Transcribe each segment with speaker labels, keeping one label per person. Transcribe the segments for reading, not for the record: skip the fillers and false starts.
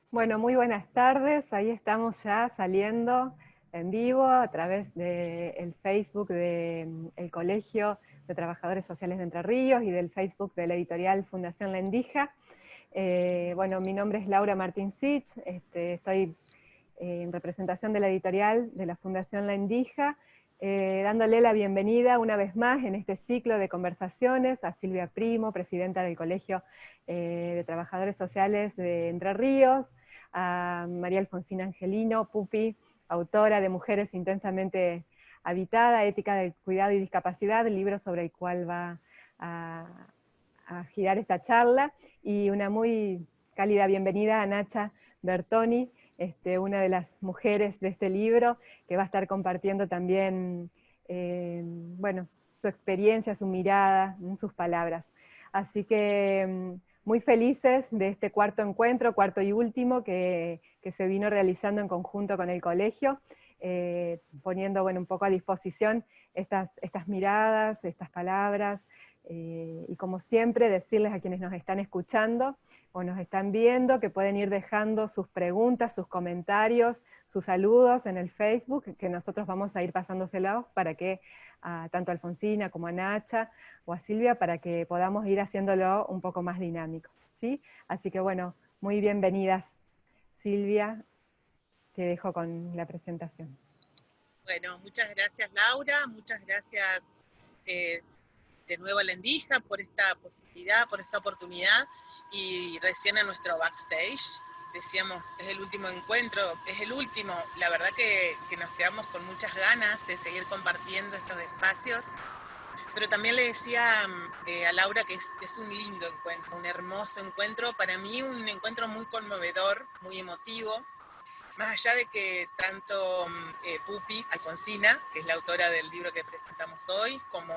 Speaker 1: Bueno, muy buenas tardes. Ahí estamos ya saliendo en vivo a través del Facebook del Colegio de Trabajadores Sociales de Entre Ríos y del Facebook de la editorial Fundación La Endija. Bueno, mi nombre es Laura Martín Sitch, estoy en representación de la editorial de la Fundación La Endija, dándole la bienvenida una vez más en este ciclo de conversaciones a Silvia Primo, presidenta del Colegio de Trabajadores Sociales de Entre Ríos, a María Alfonsina Angelino, Pupi, autora de Mujeres Intensamente Habitada, Ética del Cuidado y Discapacidad, el libro sobre el cual va a, a girar esta charla, y una muy cálida bienvenida a Nacha Bertoni, una de las mujeres de este libro, que va a estar compartiendo también, bueno, su experiencia, su mirada, sus palabras. Así que muy felices de este cuarto encuentro, cuarto y último, que se vino realizando en conjunto con el colegio, poniendo, bueno, un poco a disposición estas miradas, estas palabras, y como siempre decirles a quienes nos están escuchando o nos están viendo que pueden ir dejando sus preguntas, sus comentarios, sus saludos en el Facebook, que nosotros vamos a ir pasándoselos para que tanto a Alfonsina como a Nacha o a Silvia, para que podamos ir haciéndolo un poco más dinámico, ¿sí? Así que bueno, muy bienvenidas. Silvia, te dejo con la presentación.
Speaker 2: Bueno, muchas gracias Laura, muchas gracias eh, de nuevo a la Endija por esta posibilidad, por esta oportunidad, y recién en nuestro backstage decíamos, es el último encuentro, es el último, la verdad que nos quedamos con muchas ganas de seguir compartiendo estos espacios, pero también le decía a Laura que es un lindo encuentro, un hermoso encuentro, para mí un encuentro muy conmovedor, muy emotivo, más allá de que tanto Pupi, Alfonsina, que es la autora del libro que presentamos hoy, como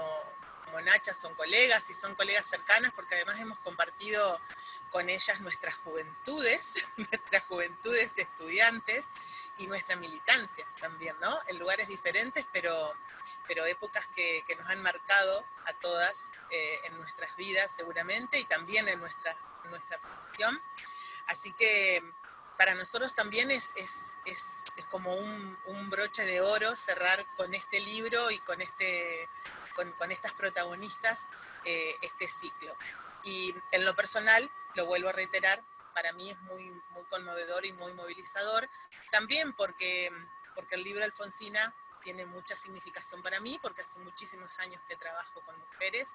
Speaker 2: Nacha son colegas y son colegas cercanas porque además hemos compartido con ellas nuestras juventudes, nuestras juventudes de estudiantes y nuestra militancia también, ¿no? En lugares diferentes, pero épocas que nos han marcado a todas en nuestras vidas seguramente y también en nuestra profesión. Así que para nosotros también es como un broche de oro cerrar con este libro y con estas protagonistas este ciclo. Y en lo personal, lo vuelvo a reiterar, para mí es muy conmovedor y muy movilizador, también porque el libro Alfonsina tiene mucha significación para mí, porque hace muchísimos años que trabajo con mujeres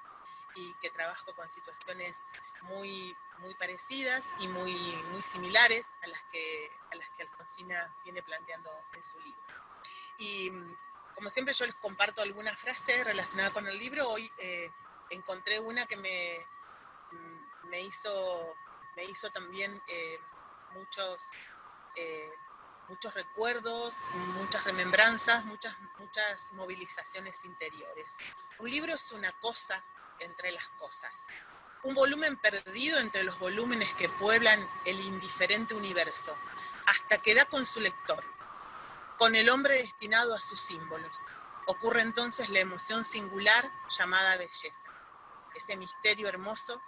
Speaker 2: y que trabajo con situaciones muy parecidas y muy similares a las que Alfonsina viene planteando en su libro. Y como siempre yo les comparto alguna frase relacionada con el libro. Hoy encontré una que me, hizo, me hizo también muchos, eh, muchos recuerdos, muchas remembranzas, muchas movilizaciones interiores. Un libro es una cosa entre las cosas, un volumen perdido entre los volúmenes que pueblan el indiferente universo, hasta que da con su lector, con el hombre destinado a sus símbolos. Ocurre entonces la emoción singular llamada belleza, ese misterio hermoso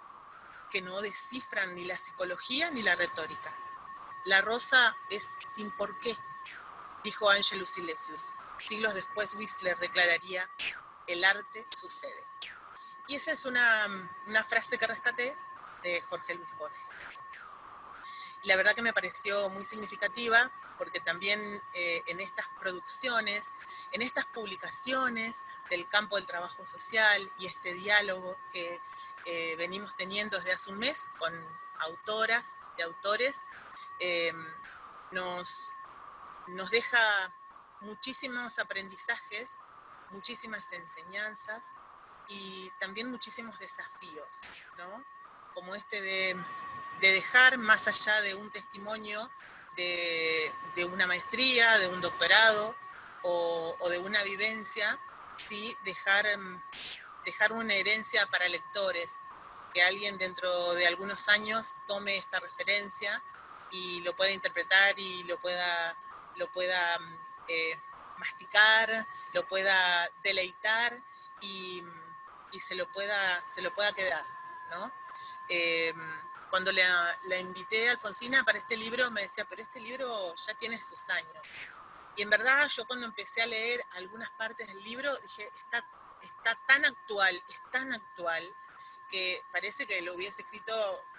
Speaker 2: que no descifran ni la psicología ni la retórica. La rosa es sin por qué, dijo Angelus Silesius. Siglos después Whistler declararía, el arte sucede. Y esa es una frase que rescaté de Jorge Luis Borges. Y la verdad que me pareció muy significativa porque también en estas producciones, en estas publicaciones del campo del trabajo social y este diálogo que venimos teniendo desde hace un mes con autoras y autores, eh, nos, nos deja muchísimos aprendizajes, muchísimas enseñanzas y también muchísimos desafíos, ¿no? Como este de dejar más allá de un testimonio de una maestría, de un doctorado o de una vivencia, ¿sí? Dejar una herencia para lectores, que alguien dentro de algunos años tome esta referencia y lo pueda interpretar y lo pueda eh, masticar, lo pueda deleitar y se lo pueda quedar, ¿no? Eh, cuando la invité a Alfonsina para este libro, me decía, pero este libro ya tiene sus años. Y en verdad yo cuando empecé a leer algunas partes del libro, dije, está tan actual, que parece que lo hubiese escrito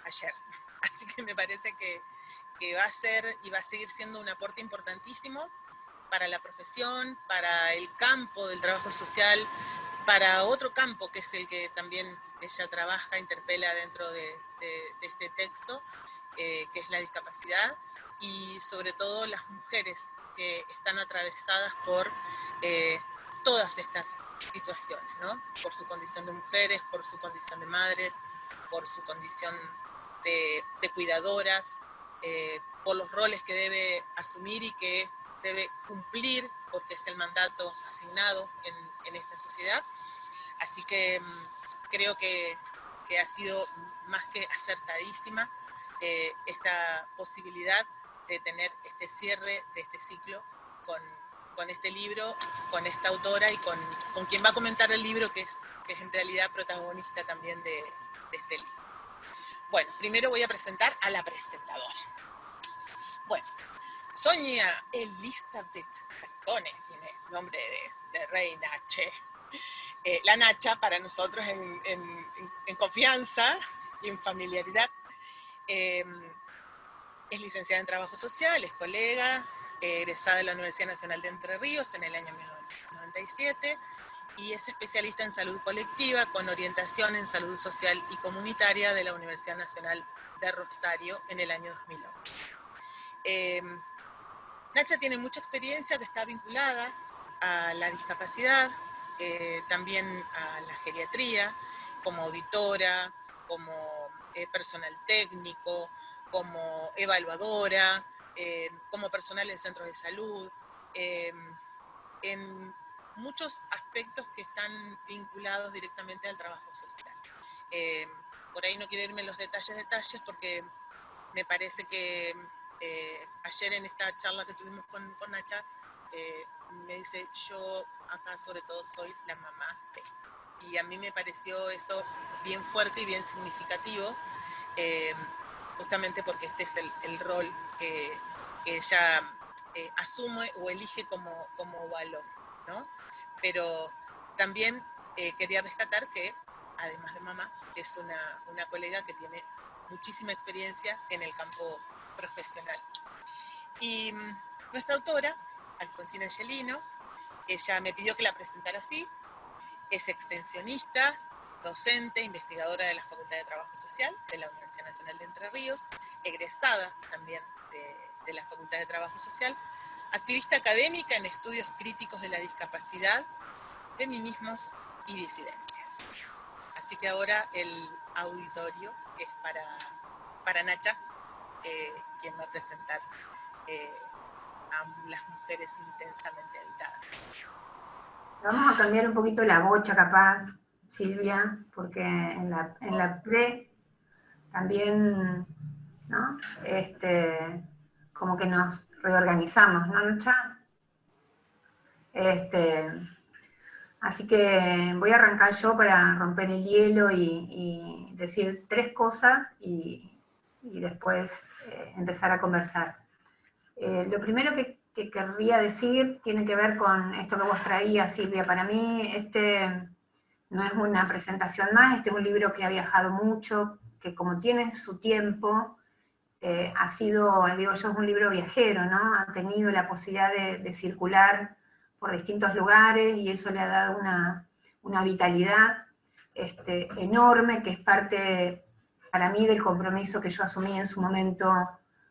Speaker 2: ayer. Así que me parece que va a ser y va a seguir siendo un aporte importantísimo para la profesión, para el campo del trabajo social, para otro campo que es el que también ella trabaja, interpela dentro de este texto, que es la discapacidad, y sobre todo las mujeres que están atravesadas por todas estas situaciones, ¿no? Por su condición de mujeres, por su condición de madres, por su condición de cuidadoras, por los roles que debe asumir y que debe cumplir, porque es el mandato asignado en esta sociedad. Así que creo que ha sido más que acertadísima esta posibilidad de tener este cierre de este ciclo con este libro, con esta autora y con quien va a comentar el libro, que es en realidad protagonista también de este libro. Bueno, primero voy a presentar a la presentadora. Bueno, Sonia Elizabeth Bertone, tiene nombre de reina, che. La Nacha, para nosotros en confianza y en familiaridad. Es licenciada en Trabajo Social, es colega, egresada de la Universidad Nacional de Entre Ríos en el año 1997 y es especialista en salud colectiva con orientación en salud social y comunitaria de la Universidad Nacional de Rosario en el año 2011. Nacha tiene mucha experiencia que está vinculada a la discapacidad, también a la geriatría, como auditora, como personal técnico, como evaluadora, como personal en centros de salud, en muchos aspectos que están vinculados directamente al trabajo social. Por ahí no quiero irme en los detalles porque me parece que ayer en esta charla que tuvimos con Nacha, me dice, yo acá sobre todo soy la mamá de. Y a mí me pareció eso bien fuerte y bien significativo, justamente porque este es el rol que ella asume o elige como valor, ¿no? Pero también quería rescatar que, además de mamá, es una colega que tiene muchísima experiencia en el campo profesional. Y nuestra autora, Alfonsina Angelino, ella me pidió que la presentara así. Es extensionista, docente, investigadora de la Facultad de Trabajo Social de la Universidad Nacional de Entre Ríos, egresada también de la Facultad de Trabajo Social, activista académica en estudios críticos de la discapacidad, feminismos y disidencias. Así que ahora el auditorio es para Nacha, quien va a presentar a las mujeres intensamente habitadas.
Speaker 3: Vamos a cambiar un poquito la bocha, capaz, Silvia, porque en la pre también, ¿no? Como que nos reorganizamos, ¿no, Nacha? Así que voy a arrancar yo para romper el hielo y decir 3 cosas y después empezar a conversar. Lo primero que querría decir tiene que ver con esto que vos traías, Silvia. Para mí no es una presentación más, es un libro que ha viajado mucho, que como tiene su tiempo, ha sido, digo yo, es un libro viajero, ¿no? Ha tenido la posibilidad de circular por distintos lugares y eso le ha dado una vitalidad enorme, que es parte, para mí, del compromiso que yo asumí en su momento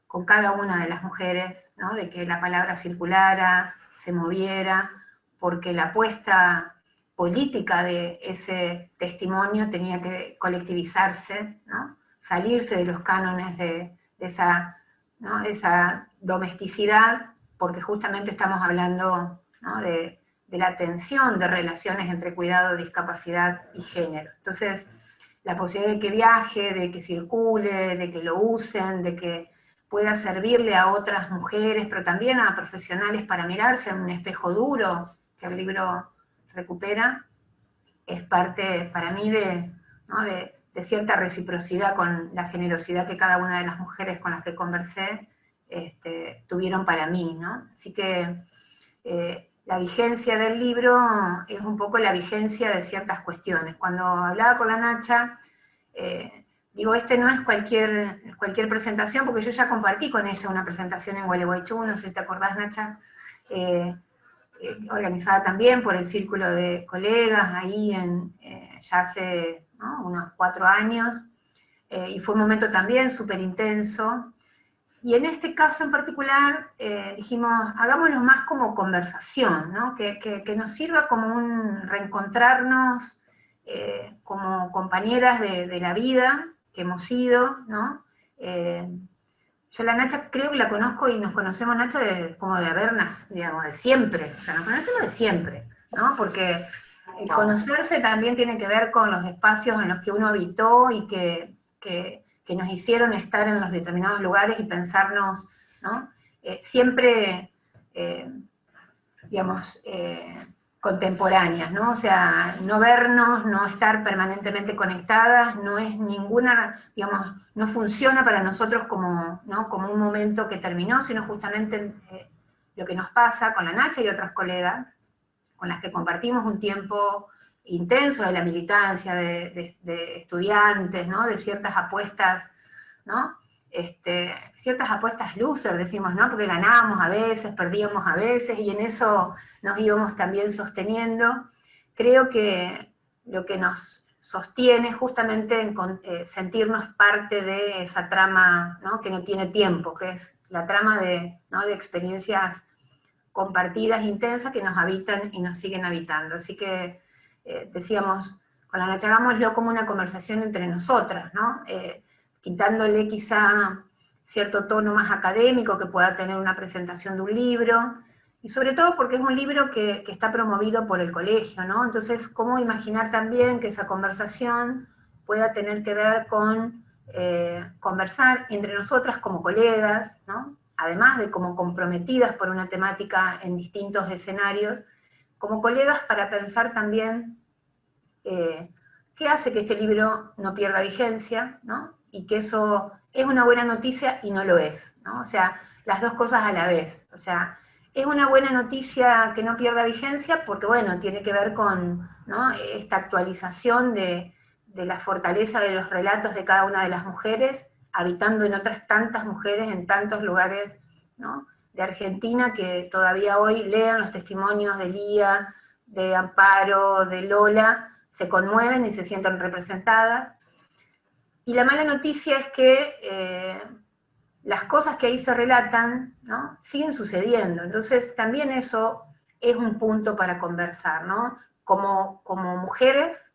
Speaker 3: con cada una de las mujeres, ¿no? De que la palabra circulara, se moviera, porque la apuesta política de ese testimonio tenía que colectivizarse, ¿no? Salirse de los cánones de esa, ¿no? Esa domesticidad, porque justamente estamos hablando, ¿no? de la tensión de relaciones entre cuidado, discapacidad y género. Entonces, la posibilidad de que viaje, de que circule, de que lo usen, de que pueda servirle a otras mujeres, pero también a profesionales para mirarse en un espejo duro que el libro recupera, es parte para mí de cierta reciprocidad con la generosidad que cada una de las mujeres con las que conversé tuvieron para mí, ¿no? Así que la vigencia del libro es un poco la vigencia de ciertas cuestiones. Cuando hablaba con la Nacha, digo, no es cualquier presentación, porque yo ya compartí con ella una presentación en Gualeguaychú, no sé si te acordás, Nacha, organizada también por el Círculo de Colegas, ahí ya hace, ¿no?, unos 4 años, y fue un momento también súper intenso. Y en este caso en particular dijimos, hagámoslo más como conversación, ¿no? Que nos sirva como un reencontrarnos como compañeras de la vida que hemos sido, ¿no? Yo la Nacha creo que la conozco y nos conocemos, Nacha, como de habernos, digamos, de siempre, o sea, nos conocemos de siempre, ¿no? Porque el conocerse también tiene que ver con los espacios en los que uno habitó y que nos hicieron estar en los determinados lugares y pensarnos, ¿no? Siempre, digamos, contemporáneas, ¿no? O sea, no vernos, no estar permanentemente conectadas, no es ninguna, digamos, no funciona para nosotros como, ¿no?, como un momento que terminó, sino justamente lo que nos pasa con la Nacha y otras colegas, con las que compartimos un tiempo intenso de la militancia, de estudiantes, ¿no?, de ciertas apuestas, ¿no?, ciertas apuestas loser, decimos, ¿no?, porque ganábamos a veces, perdíamos a veces, y en eso nos íbamos también sosteniendo. Creo que lo que nos sostiene justamente en sentirnos parte de esa trama, ¿no?, que no tiene tiempo, que es la trama ¿no?, de experiencias compartidas, intensas, que nos habitan y nos siguen habitando. Así que decíamos, con la Nacha, hagámoslo como una conversación entre nosotras, ¿no? Quitándole quizá cierto tono más académico que pueda tener una presentación de un libro, y sobre todo porque es un libro que está promovido por el colegio, ¿no? Entonces, ¿cómo imaginar también que esa conversación pueda tener que ver con conversar entre nosotras como colegas, ¿no?, además de como comprometidas por una temática en distintos escenarios, como colegas para pensar también qué hace que este libro no pierda vigencia, ¿no?, y que eso es una buena noticia y no lo es, ¿no? O sea, las dos cosas a la vez. O sea, es una buena noticia que no pierda vigencia porque, bueno, tiene que ver con, ¿no?, esta actualización de la fortaleza de los relatos de cada una de las mujeres, habitando en otras tantas mujeres en tantos lugares, ¿no?, de Argentina, que todavía hoy leen los testimonios de Lía, de Amparo, de Lola, se conmueven y se sienten representadas. Y la mala noticia es que las cosas que ahí se relatan, ¿no?, siguen sucediendo. Entonces también eso es un punto para conversar, ¿no?, como mujeres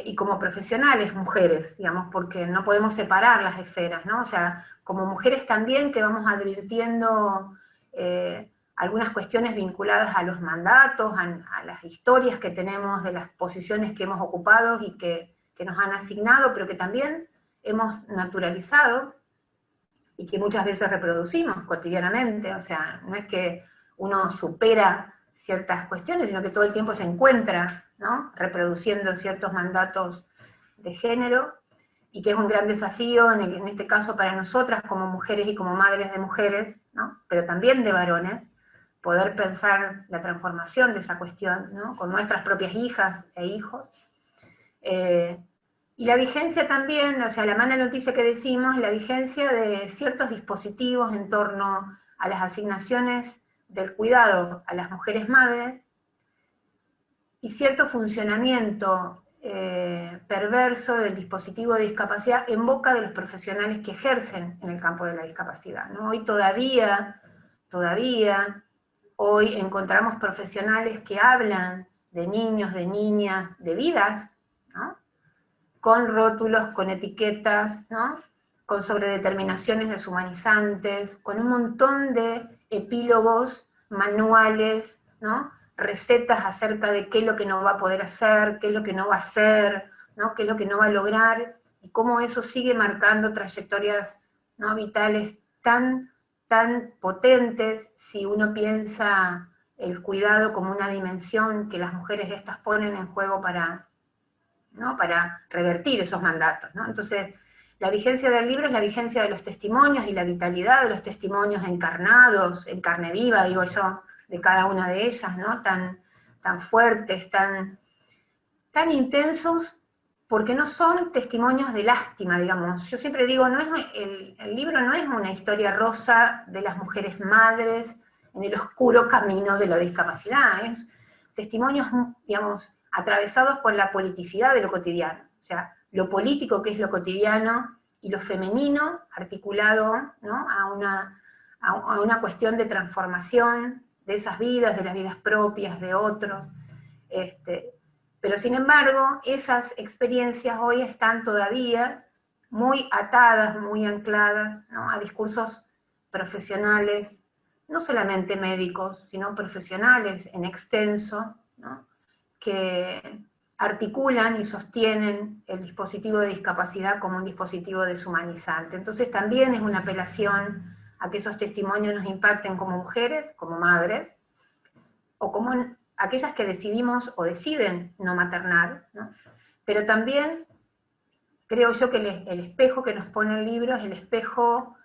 Speaker 3: y como profesionales mujeres, digamos, porque no podemos separar las esferas, ¿no? O sea, como mujeres también que vamos advirtiendo algunas cuestiones vinculadas a los mandatos, a las historias que tenemos de las posiciones que hemos ocupado y que nos han asignado, pero que también hemos naturalizado y que muchas veces reproducimos cotidianamente. O sea, no es que uno supera ciertas cuestiones, sino que todo el tiempo se encuentra, ¿no?, reproduciendo ciertos mandatos de género, y que es un gran desafío, en este caso para nosotras como mujeres y como madres de mujeres, ¿no?, pero también de varones, poder pensar la transformación de esa cuestión, ¿no?, con nuestras propias hijas e hijos. Y la vigencia también, o sea, la mala noticia que decimos, la vigencia de ciertos dispositivos en torno a las asignaciones del cuidado a las mujeres madres, y cierto funcionamiento perverso del dispositivo de discapacidad en boca de los profesionales que ejercen en el campo de la discapacidad, ¿no? Hoy todavía, hoy encontramos profesionales que hablan de niños, de niñas, de vidas, ¿no?, con rótulos, con etiquetas, ¿no?, con sobredeterminaciones deshumanizantes, con un montón de epílogos, manuales, ¿no?, recetas acerca de qué es lo que no va a poder hacer, qué es lo que no va a hacer, ¿no?, qué es lo que no va a lograr, y cómo eso sigue marcando trayectorias, ¿no?, vitales tan potentes, si uno piensa el cuidado como una dimensión que las mujeres estas ponen en juego para ¿no? Para revertir esos mandatos, ¿no? Entonces, la vigencia del libro es la vigencia de los testimonios y la vitalidad de los testimonios encarnados, en carne viva, digo yo, de cada una de ellas, ¿no? Tan fuertes, tan intensos, porque no son testimonios de lástima, digamos. Yo siempre digo, el libro no es una historia rosa de las mujeres madres en el oscuro camino de la discapacidad, es testimonios, digamos, atravesados por la politicidad de lo cotidiano, o sea, lo político que es lo cotidiano y lo femenino articulado, ¿no? a una cuestión de transformación de esas vidas, de las vidas propias, de otros. Pero sin embargo, esas experiencias hoy están todavía muy atadas, muy ancladas, ¿no? A discursos profesionales, no solamente médicos, sino profesionales en extenso, ¿no? Que articulan y sostienen el dispositivo de discapacidad como un dispositivo deshumanizante. Entonces también es una apelación a que esos testimonios nos impacten como mujeres, como madres, o como aquellas que decidimos o deciden no maternar, ¿no? Pero también creo yo que el espejo que nos pone el libro es el espejo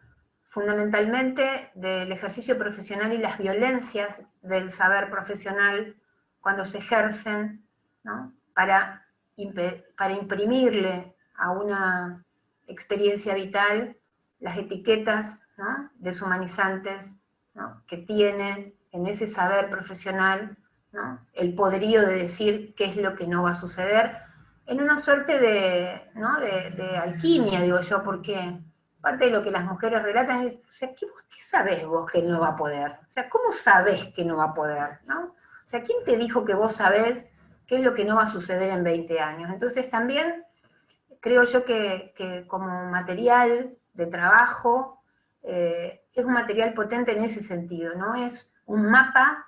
Speaker 3: fundamentalmente del ejercicio profesional y las violencias del saber profesional cuando se ejercen, ¿no? para imprimirle a una experiencia vital las etiquetas, ¿no? deshumanizantes, ¿no? que tiene en ese saber profesional, ¿no? el poderío de decir qué es lo que no va a suceder, en una suerte de alquimia, digo yo, porque parte de lo que las mujeres relatan es, o sea, ¿qué sabés vos que no va a poder? O sea, ¿cómo sabés que no va a poder? ¿No? O sea, ¿quién te dijo que vos sabés qué es lo que no va a suceder en 20 años? Entonces también creo yo que como material de trabajo es un material potente en ese sentido, ¿no? Es un mapa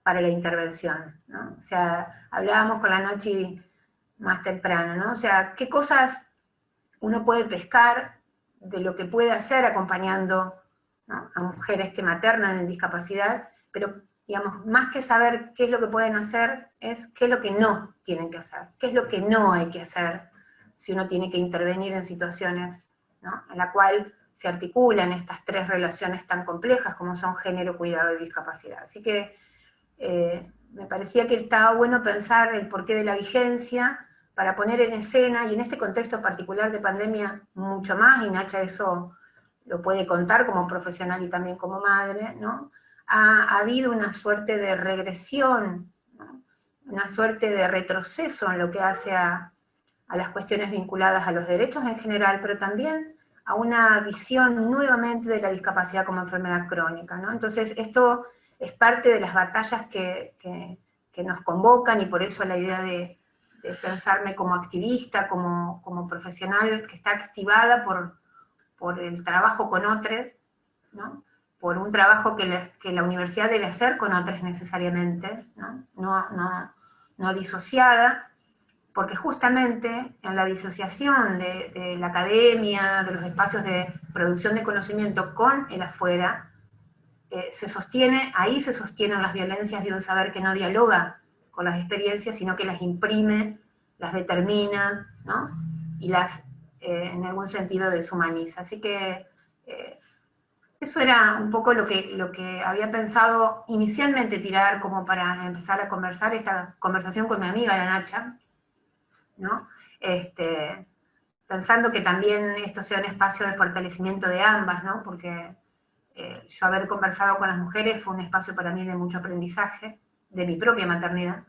Speaker 3: para la intervención, ¿no? O sea, hablábamos con la Nachi más temprano, ¿no? O sea, qué cosas uno puede pescar de lo que puede hacer acompañando, ¿no? a mujeres que maternan en discapacidad, pero digamos, más que saber qué es lo que pueden hacer, es qué es lo que no tienen que hacer, qué es lo que no hay que hacer si uno tiene que intervenir en situaciones, ¿no? en la cual se articulan estas tres relaciones tan complejas como son género, cuidado y discapacidad. Así que me parecía que estaba bueno pensar el porqué de la vigencia, para poner en escena, y en este contexto particular de pandemia mucho más, y Nacha eso lo puede contar como profesional y también como madre, ¿no? Ha habido una suerte de regresión, ¿no? una suerte de retroceso en lo que hace a las cuestiones vinculadas a los derechos en general, pero también a una visión nuevamente de la discapacidad como enfermedad crónica, ¿no? Entonces esto es parte de las batallas que nos convocan, y por eso la idea de pensarme como activista, como profesional que está activada por el trabajo con otros, ¿no? por un trabajo que la universidad debe hacer con otros necesariamente, no disociada, porque justamente en la disociación de la academia, de los espacios de producción de conocimiento con el afuera, ahí se sostienen las violencias de un saber que no dialoga con las experiencias, sino que las imprime, las determina, ¿no? y las, en algún sentido, deshumaniza. Así que eso era un poco lo que había pensado inicialmente tirar como para empezar a conversar, esta conversación con mi amiga, la Nacha, ¿no? Pensando que también esto sea un espacio de fortalecimiento de ambas, ¿no? Porque yo haber conversado con las mujeres fue un espacio para mí de mucho aprendizaje, de mi propia maternidad,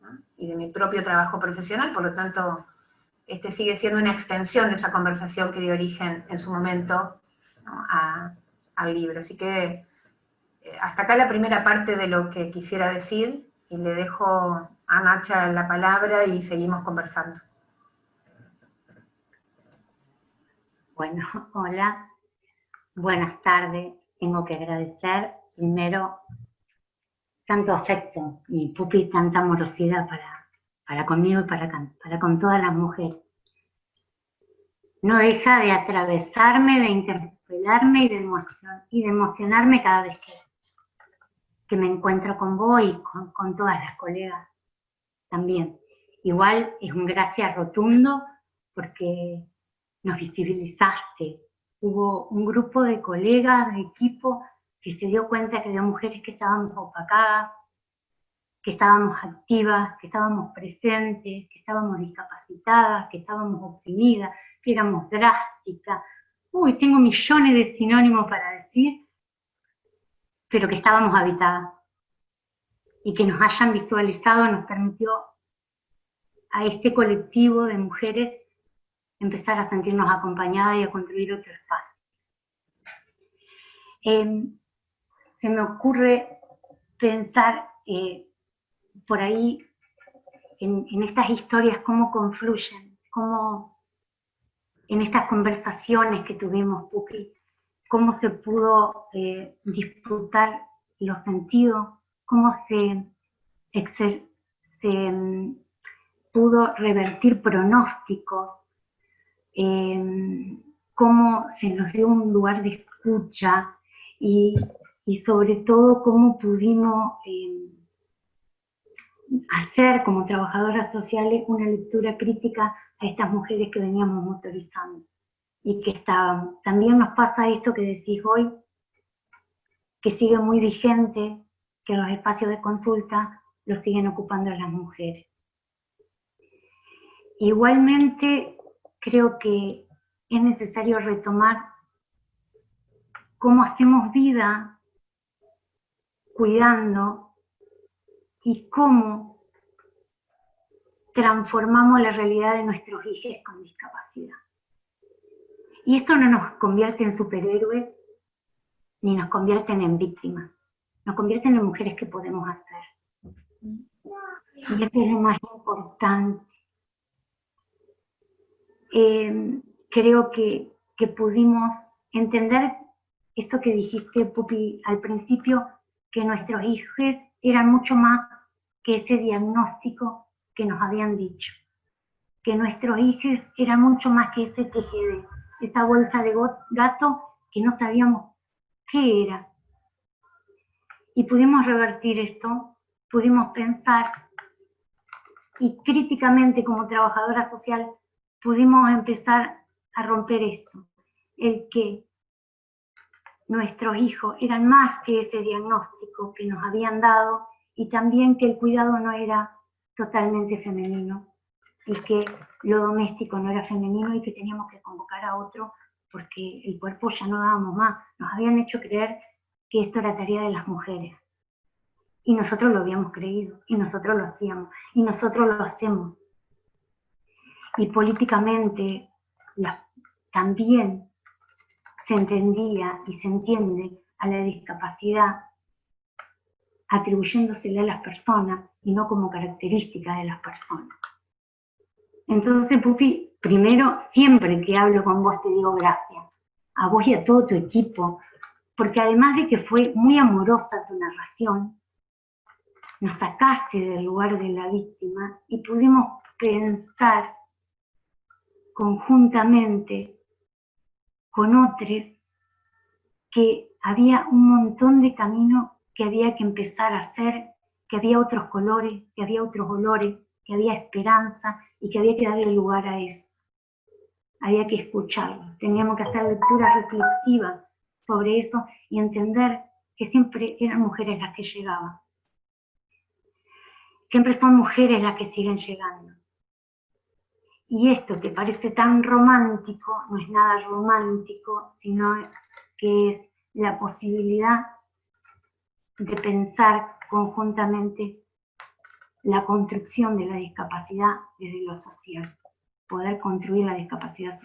Speaker 3: ¿no? y de mi propio trabajo profesional, por lo tanto, sigue siendo una extensión de esa conversación que dio origen en su momento, ¿no? al libro. Así que hasta acá la primera parte de lo que quisiera decir, y le dejo a Nacha la palabra y seguimos conversando.
Speaker 4: Bueno, hola, buenas tardes. Tengo que agradecer primero tanto afecto y Pupi, tanta amorosidad para conmigo y para con todas las mujeres. No deja de atravesarme, de interpelarme y de emocionarme cada vez que me encuentro con vos y con todas las colegas también. igual es un gracias rotundo porque nos visibilizaste. Hubo un grupo de colegas, de equipo, que se dio cuenta que había mujeres que estábamos opacadas, que estábamos activas, que estábamos presentes, que estábamos discapacitadas, que estábamos oprimidas, que éramos drásticas. Uy, tengo millones de sinónimos para decir, pero que estábamos habitadas. Y que nos hayan visualizado nos permitió a este colectivo de mujeres empezar a sentirnos acompañadas y a construir otro espacio. Se me ocurre pensar por ahí en estas historias cómo confluyen, cómo en estas conversaciones que tuvimos, Pupi, cómo se pudo disfrutar los sentidos, cómo se pudo revertir pronósticos, cómo se nos dio un lugar de escucha y sobre todo cómo pudimos hacer como trabajadoras sociales una lectura crítica a estas mujeres que veníamos motorizando y que estaban. También nos pasa esto que decís hoy, que sigue muy vigente, que los espacios de consulta los siguen ocupando las mujeres. Igualmente, creo que es necesario retomar cómo hacemos vida cuidando y cómo transformamos la realidad de nuestros hijos con discapacidad. Y esto no nos convierte en superhéroes, ni nos convierten en víctimas, nos convierten en mujeres que podemos hacer. Y eso es lo más importante. Creo que pudimos entender esto que dijiste, Pupi, al principio, que nuestros hijos eran mucho más que ese diagnóstico que nos habían dicho, que nuestros hijos eran mucho más que ese TGD, esa bolsa de gato que no sabíamos qué era. Y pudimos revertir esto, pudimos pensar, y críticamente como trabajadora social pudimos empezar a romper esto, el que nuestros hijos eran más que ese diagnóstico que nos habían dado y también que el cuidado no era totalmente femenino y que lo doméstico no era femenino y que teníamos que convocar a otro porque el cuerpo ya no dábamos más. Nos habían hecho creer que esto era tarea de las mujeres y nosotros lo habíamos creído y nosotros lo hacíamos y nosotros lo hacemos. Y políticamente también se entendía y se entiende a la discapacidad atribuyéndosela a las personas y no como característica de las personas. Entonces, Pupi, primero, siempre que hablo con vos te digo gracias, a vos y a todo tu equipo, porque además de que fue muy amorosa tu narración, nos sacaste del lugar de la víctima y pudimos pensar conjuntamente con otros que había un montón de camino que había que empezar a hacer, que había otros colores, que había otros olores, que había esperanza y que había que darle lugar a eso. Había que escucharlo, teníamos que hacer lecturas reflexivas sobre eso y entender que siempre eran mujeres las que llegaban. Siempre son mujeres las que siguen llegando. Y esto que parece tan romántico, no es nada romántico, sino que es la posibilidad de pensar conjuntamente la construcción de la discapacidad desde lo social, poder construir la discapacidad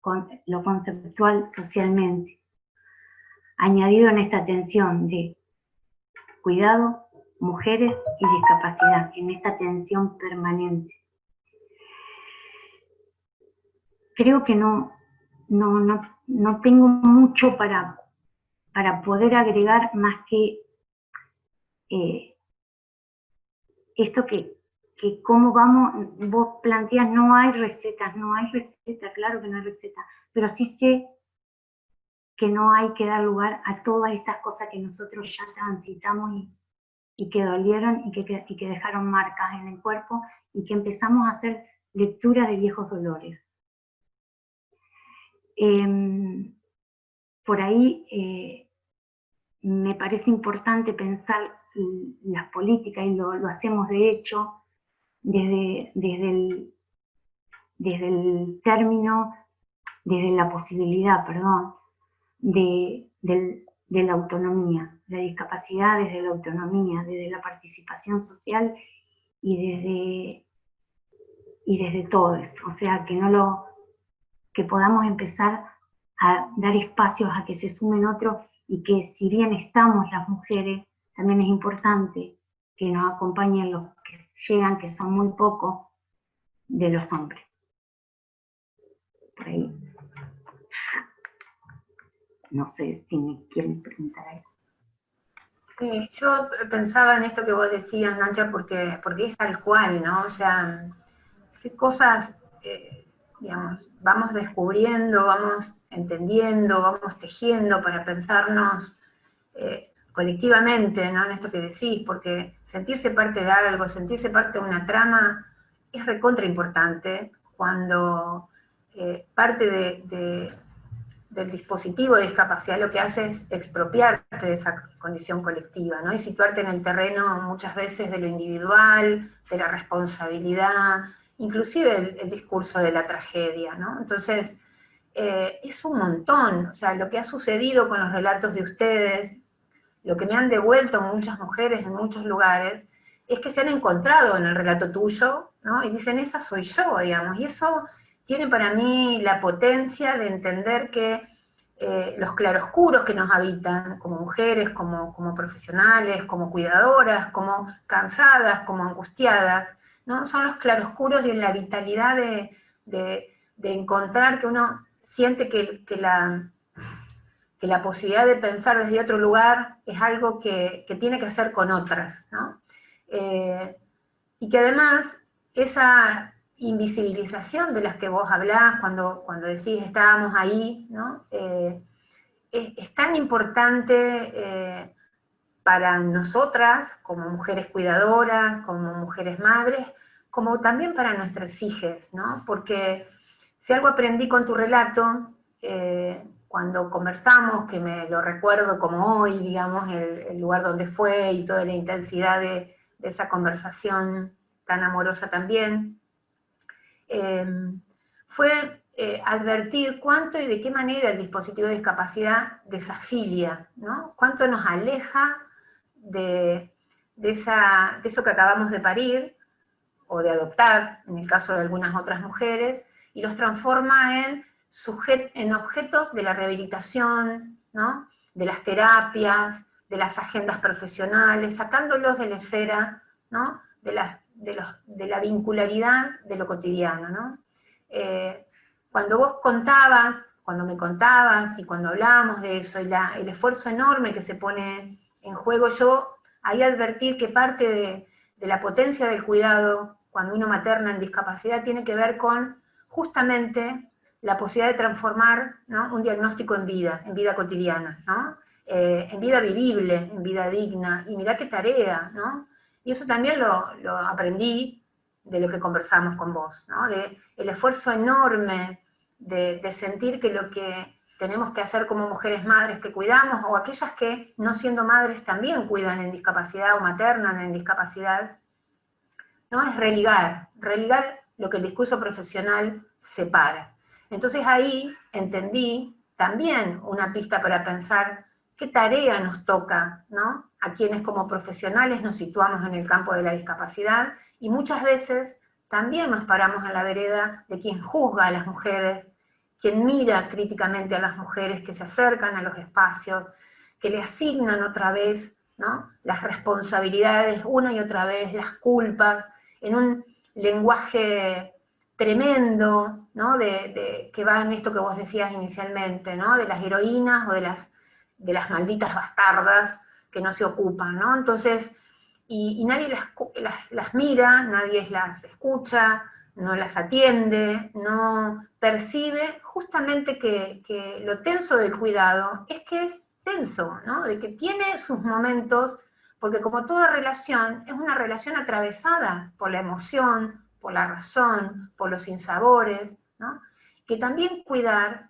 Speaker 4: con lo conceptual socialmente, añadido en esta tensión de cuidado, mujeres y discapacidad, en esta tensión permanente. Creo que no tengo mucho para poder agregar más que esto que cómo vamos, vos planteás, no hay recetas, claro que no hay recetas, pero sí sé que no hay que dar lugar a todas estas cosas que nosotros ya transitamos y que dolieron y que dejaron marcas en el cuerpo y que empezamos a hacer lectura de viejos dolores. Por ahí me parece importante pensar las políticas, y lo hacemos de hecho desde la posibilidad, perdón, de la autonomía, la discapacidad desde la autonomía, desde la participación social y desde todo esto. O sea, que podamos empezar a dar espacios a que se sumen otros, y que si bien estamos las mujeres, también es importante que nos acompañen los que llegan, que son muy pocos, de los hombres. Por ahí. No sé si me quieren preguntar algo.
Speaker 3: Sí, yo pensaba en esto que vos decías, Nacha, porque es tal cual, ¿no? O sea, qué cosas, digamos, vamos descubriendo, vamos entendiendo, vamos tejiendo para pensarnos colectivamente, ¿no? En esto que decís, porque sentirse parte de algo, sentirse parte de una trama es recontra importante cuando parte del dispositivo de discapacidad lo que hace es expropiarte de esa condición colectiva, ¿no? Y situarte en el terreno muchas veces de lo individual, de la responsabilidad, inclusive el discurso de la tragedia, ¿no? Entonces, es un montón, o sea, lo que ha sucedido con los relatos de ustedes, lo que me han devuelto muchas mujeres en muchos lugares, es que se han encontrado en el relato tuyo, ¿no? Y dicen, esa soy yo, digamos, y eso tiene para mí la potencia de entender que los claroscuros que nos habitan, como mujeres, como profesionales, como cuidadoras, como cansadas, como angustiadas, ¿no? Son los claroscuros de la vitalidad de encontrar que uno siente que la posibilidad de pensar desde otro lugar es algo que tiene que hacer con otras, ¿no? Y que además esa invisibilización de las que vos hablás cuando decís estábamos ahí, ¿no? Es tan importante para nosotras, como mujeres cuidadoras, como mujeres madres, como también para nuestras hijas, ¿no? Porque si algo aprendí con tu relato, cuando conversamos, que me lo recuerdo como hoy, digamos, el lugar donde fue y toda la intensidad de esa conversación tan amorosa también, fue advertir cuánto y de qué manera el dispositivo de discapacidad desafilia, ¿no? Cuánto nos aleja de eso que acabamos de parir, o de adoptar, en el caso de algunas otras mujeres, y los transforma en objetos de la rehabilitación, ¿no? De las terapias, de las agendas profesionales, sacándolos de la esfera, ¿no? de la vincularidad de lo cotidiano, ¿no? Cuando vos contabas, cuando me contabas y cuando hablábamos de eso, y el esfuerzo enorme que se pone en juego, yo ahí advertir que parte de la potencia del cuidado cuando uno materna en discapacidad tiene que ver con justamente la posibilidad de transformar, ¿no? Un diagnóstico en vida cotidiana, ¿no? En vida vivible, en vida digna, y mirá qué tarea, ¿no? Y eso también lo aprendí de lo que conversamos con vos, ¿no? De el esfuerzo enorme de sentir que lo que tenemos que hacer como mujeres madres que cuidamos, o aquellas que no siendo madres también cuidan en discapacidad o maternan en discapacidad, ¿no? Es religar lo que el discurso profesional separa. Entonces ahí entendí también una pista para pensar qué tarea nos toca, ¿no? A quienes como profesionales nos situamos en el campo de la discapacidad, y muchas veces también nos paramos en la vereda de quien juzga a las mujeres, quien mira críticamente a las mujeres que se acercan a los espacios, que le asignan otra vez, ¿no? Las responsabilidades una y otra vez, las culpas, en un lenguaje tremendo, ¿no? Que va en esto que vos decías inicialmente, ¿no? De las heroínas o de las malditas bastardas que no se ocupan, ¿no? Entonces, y nadie las mira, nadie las escucha, no las atiende, no percibe justamente que lo tenso del cuidado es que es tenso, ¿no? De que tiene sus momentos porque como toda relación, es una relación atravesada por la emoción, por la razón, por los sinsabores, ¿no? Que también cuidar,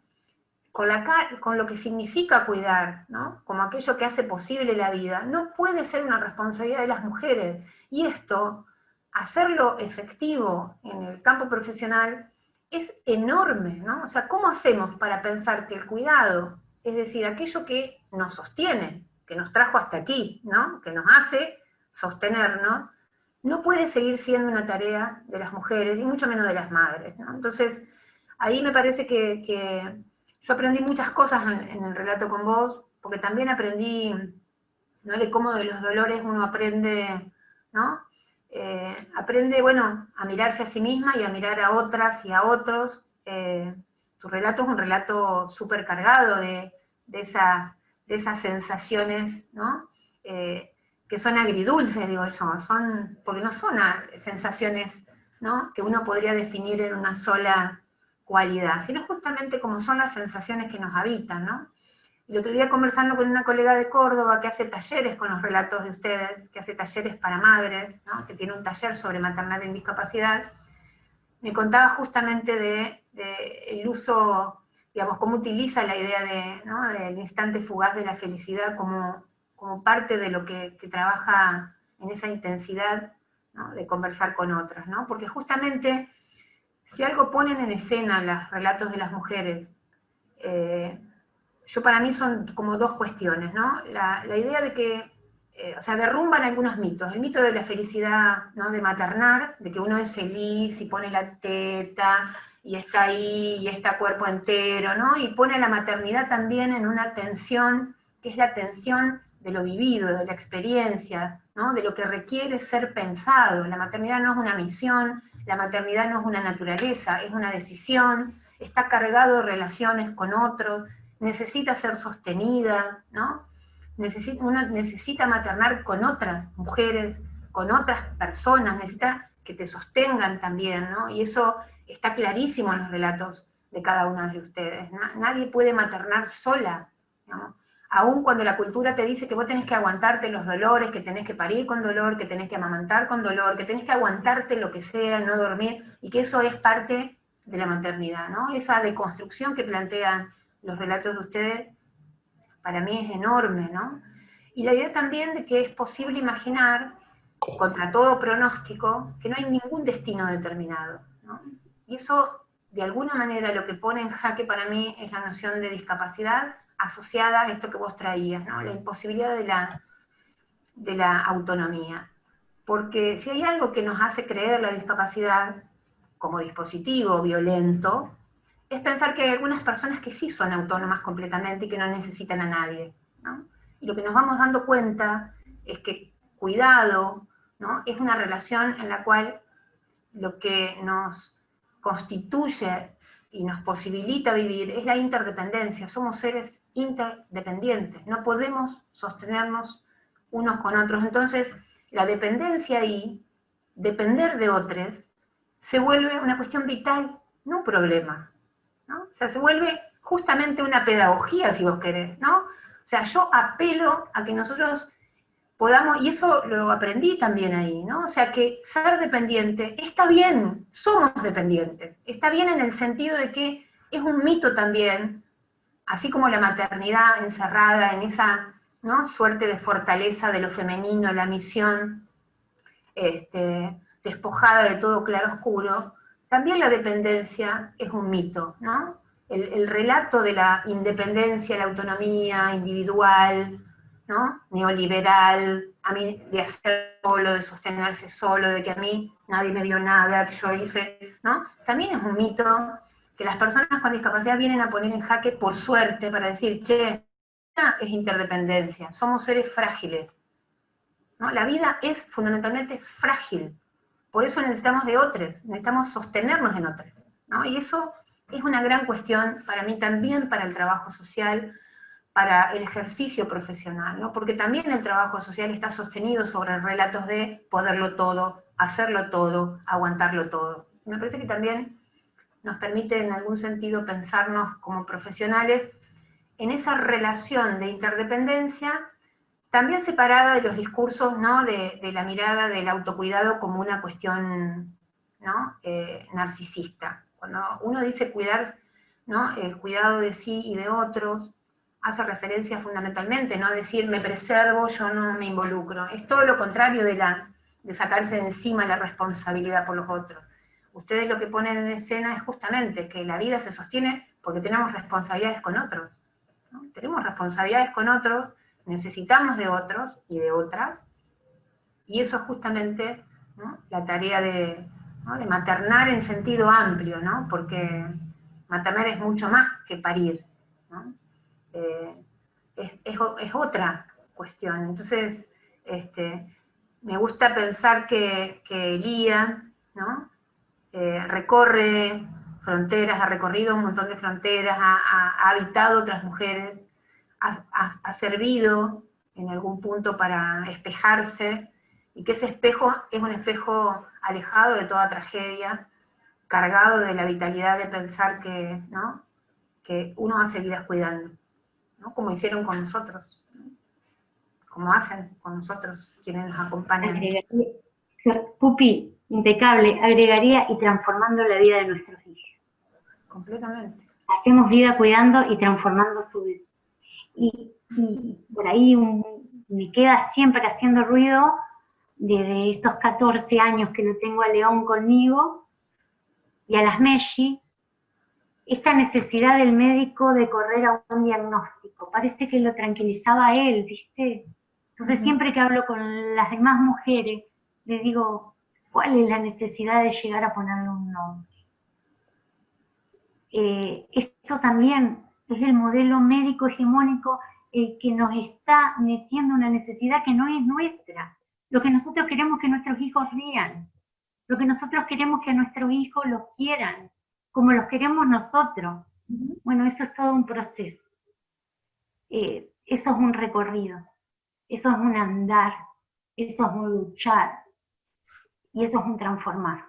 Speaker 3: con lo que significa cuidar, ¿no? Como aquello que hace posible la vida, no puede ser una responsabilidad de las mujeres. Y esto, hacerlo efectivo en el campo profesional, es enorme, ¿no? O sea, ¿cómo hacemos para pensar que el cuidado, es decir, aquello que nos sostiene, que nos trajo hasta aquí, ¿no? Que nos hace sostenernos, no puede seguir siendo una tarea de las mujeres, y mucho menos de las madres, ¿no? Entonces, ahí me parece que yo aprendí muchas cosas en el relato con vos, porque también aprendí, ¿no?, de cómo de los dolores uno aprende, ¿no? Aprende, bueno, a mirarse a sí misma y a mirar a otras y a otros. Tu relato es un relato súper cargado de esas sensaciones, ¿no? Que son agridulces, digo yo, porque no son sensaciones, ¿no?, que uno podría definir en una sola cualidad, sino justamente como son las sensaciones que nos habitan, ¿no? El otro día conversando con una colega de Córdoba que hace talleres con los relatos de ustedes, que hace talleres para madres, ¿no?, que tiene un taller sobre maternal en discapacidad, me contaba justamente el uso, digamos, cómo utiliza la idea ¿no?, del instante fugaz de la felicidad como parte de lo que trabaja en esa intensidad, ¿no?, de conversar con otras, ¿no? Porque justamente, si algo ponen en escena los relatos de las mujeres, para mí son como dos cuestiones, ¿no? La idea de que, o sea, derrumban algunos mitos. El mito de la felicidad, ¿no?, de maternar, de que uno es feliz y pone la teta y está ahí y está cuerpo entero, ¿no? Y pone la maternidad también en una tensión, que es la tensión de lo vivido, de la experiencia, ¿no?, de lo que requiere ser pensado. La maternidad no es una misión, la maternidad no es una naturaleza, es una decisión, está cargado de relaciones con otros, necesita ser sostenida, ¿no? Uno necesita maternar con otras mujeres, con otras personas, necesita que te sostengan también, ¿no? Y eso está clarísimo en los relatos de cada una de ustedes. Nadie puede maternar sola, ¿no? Aún cuando la cultura te dice que vos tenés que aguantarte los dolores, que tenés que parir con dolor, que tenés que amamantar con dolor, que tenés que aguantarte lo que sea, no dormir, y que eso es parte de la maternidad, ¿no? Esa deconstrucción que plantean los relatos de ustedes, para mí es enorme, ¿no? Y la idea también de que es posible imaginar, contra todo pronóstico, que no hay ningún destino determinado, ¿no? Y eso, de alguna manera, lo que pone en jaque para mí es la noción de discapacidad asociada a esto que vos traías, ¿no? La imposibilidad de la autonomía. Porque si hay algo que nos hace creer la discapacidad como dispositivo violento, es pensar que hay algunas personas que sí son autónomas completamente y que no necesitan a nadie, ¿no? Y lo que nos vamos dando cuenta es que cuidado, ¿no?, es una relación en la cual lo que nos constituye y nos posibilita vivir es la interdependencia. Somos seres interdependientes, no podemos sostenernos unos con otros. Entonces, la dependencia ahí, depender de otros, se vuelve una cuestión vital, no un problema, ¿no? O sea, se vuelve justamente una pedagogía, si vos querés, ¿no? O sea, yo apelo a que nosotros podamos, y eso lo aprendí también ahí, ¿no? O sea, que ser dependiente está bien, somos dependientes, está bien en el sentido de que es un mito también, así como la maternidad encerrada en esa, ¿no?, suerte de fortaleza de lo femenino, la misión, despojada de todo claroscuro, también la dependencia es un mito, ¿no? El relato de la independencia, la autonomía individual, ¿no?, neoliberal, a mí de hacer solo, de sostenerse solo, de que a mí nadie me dio nada, que yo hice, ¿no? También es un mito que las personas con discapacidad vienen a poner en jaque por suerte para decir, che, es interdependencia, somos seres frágiles, ¿no? La vida es fundamentalmente frágil, por eso necesitamos de otros, necesitamos sostenernos en otros, ¿no? Y eso es una gran cuestión para mí también, para el trabajo social, para el ejercicio profesional, ¿no? Porque también el trabajo social está sostenido sobre relatos de poderlo todo, hacerlo todo, aguantarlo todo. Y me parece que también nos permite en algún sentido pensarnos como profesionales en esa relación de interdependencia también separada de los discursos, ¿no? de la mirada del autocuidado como una cuestión, ¿no? Narcisista. Cuando uno dice cuidar, ¿no? El cuidado de sí y de otros, hace referencia fundamentalmente, no decir me preservo, yo no me involucro. Es todo lo contrario de sacarse de encima la responsabilidad por los otros. Ustedes lo que ponen en escena es justamente que la vida se sostiene porque tenemos responsabilidades con otros, ¿no? Tenemos responsabilidades con otros, necesitamos de otros y de otras, y eso es justamente, ¿no? La tarea ¿no? de maternar en sentido amplio, ¿no? Porque maternar es mucho más que parir, ¿no? Es otra cuestión. Entonces, me gusta pensar que Lía, ¿no? Recorre fronteras, ha recorrido un montón de fronteras, ha habitado otras mujeres, ha servido en algún punto para espejarse, y que ese espejo es un espejo alejado de toda tragedia, cargado de la vitalidad de pensar que, ¿no? que uno va a seguir cuidando, ¿no? Como hicieron con nosotros, ¿no? Como hacen con nosotros quienes nos acompañan.
Speaker 4: Pupi, impecable, agregaría y transformando la vida de nuestros hijos.
Speaker 3: Completamente.
Speaker 4: Hacemos vida cuidando y transformando su vida. Y por ahí me queda siempre haciendo ruido, desde estos 14 años que lo tengo a León conmigo, y a las Meshi, esta necesidad del médico de correr a un diagnóstico. Parece que lo tranquilizaba a él, ¿viste? Entonces siempre que hablo con las demás mujeres, les digo, ¿cuál es la necesidad de llegar a ponerle un nombre? Esto también es el modelo médico hegemónico que nos está metiendo una necesidad que no es nuestra. Lo que nosotros queremos es que nuestros hijos rían. Lo que nosotros queremos es que nuestros hijos los quieran, como los queremos nosotros. Bueno, eso es todo un proceso. Eso es un recorrido. Eso es un andar. Eso es un luchar. Y eso es un transformar.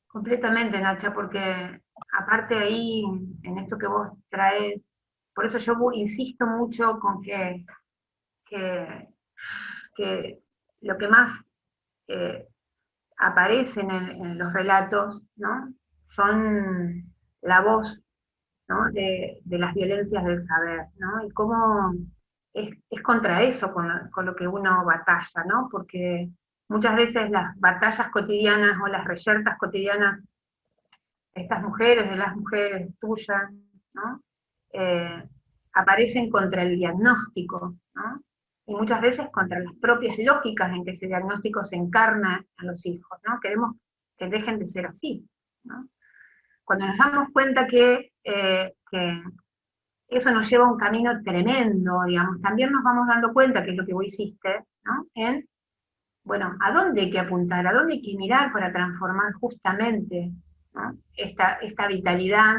Speaker 3: Completamente, Nacha, porque aparte ahí, en esto que vos traes, por eso yo insisto mucho con que lo que más aparece en los relatos, ¿no? Son la voz, ¿no? de las violencias del saber, ¿no? Y cómo es contra eso con lo que uno batalla, ¿no? Porque muchas veces las batallas cotidianas o las reyertas cotidianas de estas mujeres, de las mujeres tuyas, ¿no? Aparecen contra el diagnóstico, ¿no? Y muchas veces contra las propias lógicas en que ese diagnóstico se encarna a los hijos, ¿no? Queremos que dejen de ser así, ¿no? Cuando nos damos cuenta que eso nos lleva a un camino tremendo, digamos, también nos vamos dando cuenta, que es lo que vos hiciste, ¿no? En, bueno, ¿a dónde hay que apuntar? ¿A dónde hay que mirar para transformar justamente, ¿no? esta vitalidad,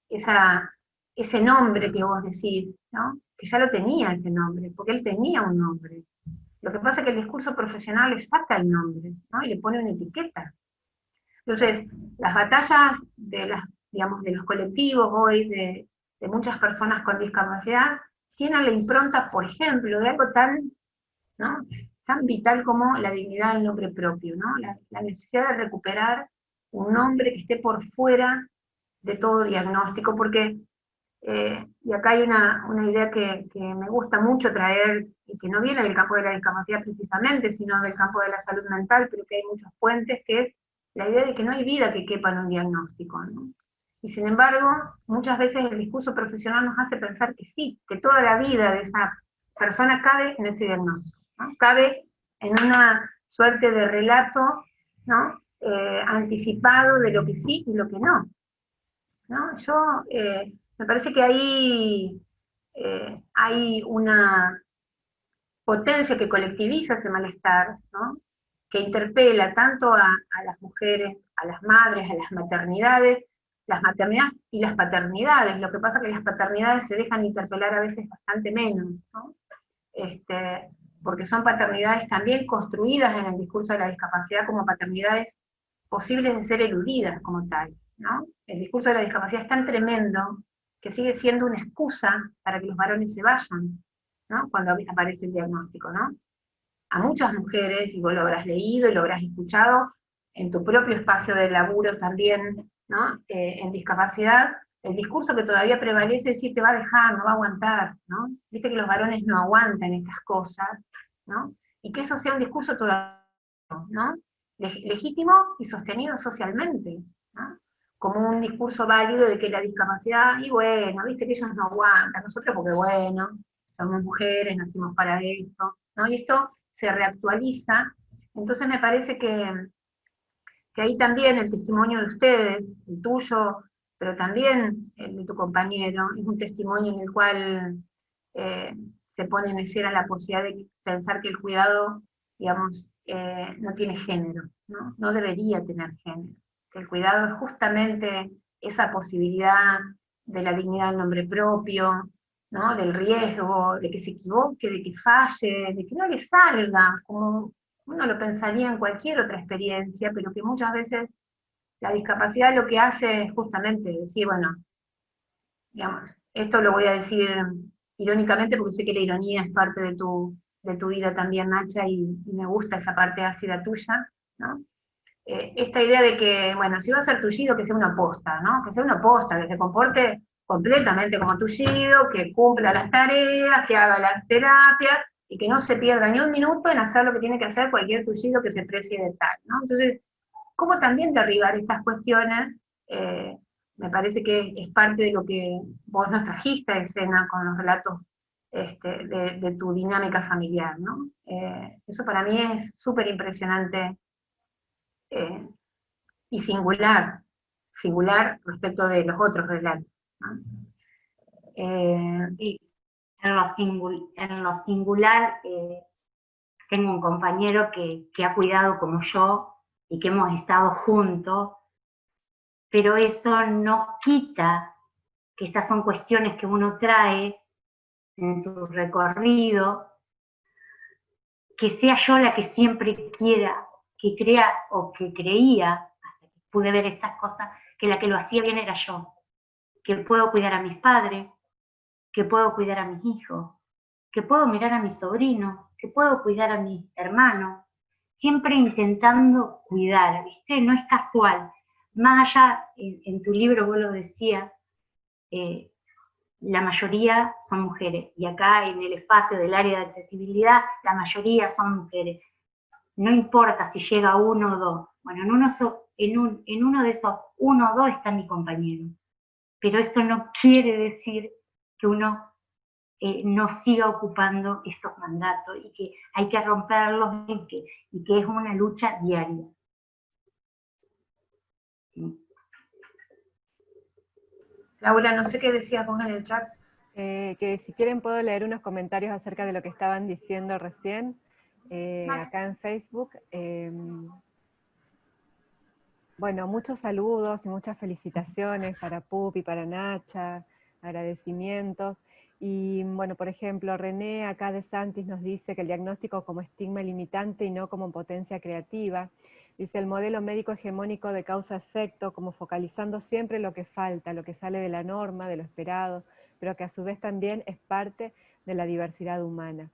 Speaker 3: ese nombre que vos decís, ¿no? Que ya lo tenía ese nombre, porque él tenía un nombre. Lo que pasa es que el discurso profesional le saca el nombre, ¿no? Y le pone una etiqueta. Entonces, las batallas digamos, de los colectivos hoy, de muchas personas con discapacidad, tienen la impronta, por ejemplo, de algo tan, ¿no? tan vital como la dignidad del nombre propio, ¿no? La necesidad de recuperar un nombre que esté por fuera de todo diagnóstico, porque, y acá hay una idea que me gusta mucho traer, y que no viene del campo de la discapacidad precisamente, sino del campo de la salud mental, pero que hay muchos puentes, que es la idea de que no hay vida que quepa en un diagnóstico, ¿no? Y sin embargo, muchas veces el discurso profesional nos hace pensar que sí, que toda la vida de esa persona cabe en ese diagnóstico, ¿no? Cabe en una suerte de relato, ¿no? Anticipado de lo que sí y lo que no, ¿no? Yo, me parece que ahí hay una potencia que colectiviza ese malestar, ¿no? Que interpela tanto a las mujeres, a las madres, a las maternidades y las paternidades. Lo que pasa es que las paternidades se dejan interpelar a veces bastante menos, ¿no? Porque son paternidades también construidas en el discurso de la discapacidad como paternidades posibles de ser eludidas como tal, ¿no? El discurso de la discapacidad es tan tremendo que sigue siendo una excusa para que los varones se vayan, ¿no? Cuando aparece el diagnóstico, ¿no? A muchas mujeres, y vos lo habrás leído y lo habrás escuchado, en tu propio espacio de laburo también, ¿no? En discapacidad, el discurso que todavía prevalece es decir, te va a dejar, no va a aguantar, ¿no? Viste que los varones no aguantan estas cosas, ¿no? Y que eso sea un discurso todavía, ¿no? Legítimo y sostenido socialmente, ¿no? Como un discurso válido de que la discapacidad, y bueno, viste que ellos no aguantan, nosotros porque bueno, somos mujeres, nacimos para esto, ¿no? Y esto se reactualiza, entonces me parece que ahí también el testimonio de ustedes, el tuyo, pero también el de tu compañero, es un testimonio en el cual se pone en escena la posibilidad de pensar que el cuidado, digamos, no tiene género, ¿no? No debería tener género, que el cuidado es justamente esa posibilidad de la dignidad del nombre propio, ¿no? Del riesgo, de que se equivoque, de que falle, de que no le salga, como uno lo pensaría en cualquier otra experiencia, pero que muchas veces la discapacidad lo que hace es justamente decir, bueno, digamos, esto lo voy a decir irónicamente porque sé que la ironía es parte de tu vida también, Nacha, y me gusta esa parte ácida tuya, ¿no? Esta idea de que, bueno, si va a ser tullido, que sea una posta, ¿no? Que sea una posta, que se comporte completamente como tullido, que cumpla las tareas, que haga las terapias, y que no se pierda ni un minuto en hacer lo que tiene que hacer cualquier tullido que se precie de tal, ¿no? Entonces, ¿cómo también derribar estas cuestiones? Me parece que es parte de lo que vos nos trajiste a escena con los relatos de tu dinámica familiar, ¿no? Eso para mí es súper impresionante y singular respecto de los otros relatos, ¿no?
Speaker 4: Sí, en lo singular tengo un compañero que ha cuidado como yo y que hemos estado juntos, pero eso no quita que estas son cuestiones que uno trae en su recorrido, que sea yo la que siempre quiera, que crea o que creía, hasta que pude ver estas cosas, que la que lo hacía bien era yo, que puedo cuidar a mis padres, que puedo cuidar a mis hijos, que puedo mirar a mis sobrinos, que puedo cuidar a mis hermanos, siempre intentando cuidar, ¿viste? No es casual. Más allá, en tu libro vos lo decías, la mayoría son mujeres, y acá en el espacio del área de accesibilidad, la mayoría son mujeres. No importa si llega uno o dos, bueno, en uno de esos uno o dos está mi compañero, pero eso no quiere decir que uno no siga ocupando estos mandatos y que hay que romperlos y que es una lucha diaria.
Speaker 3: Laura, no sé qué decías vos en el chat.
Speaker 1: Que si quieren puedo leer unos comentarios acerca de lo que estaban diciendo recién, acá en Facebook. Bueno, muchos saludos y muchas felicitaciones para Pupi, para Nacha, agradecimientos. Y bueno, por ejemplo, René acá de Santis nos dice que el diagnóstico como estigma limitante y no como potencia creativa. Dice el modelo médico hegemónico de causa-efecto, como focalizando siempre lo que falta, lo que sale de la norma, de lo esperado, pero que a su vez también es parte de la diversidad humana.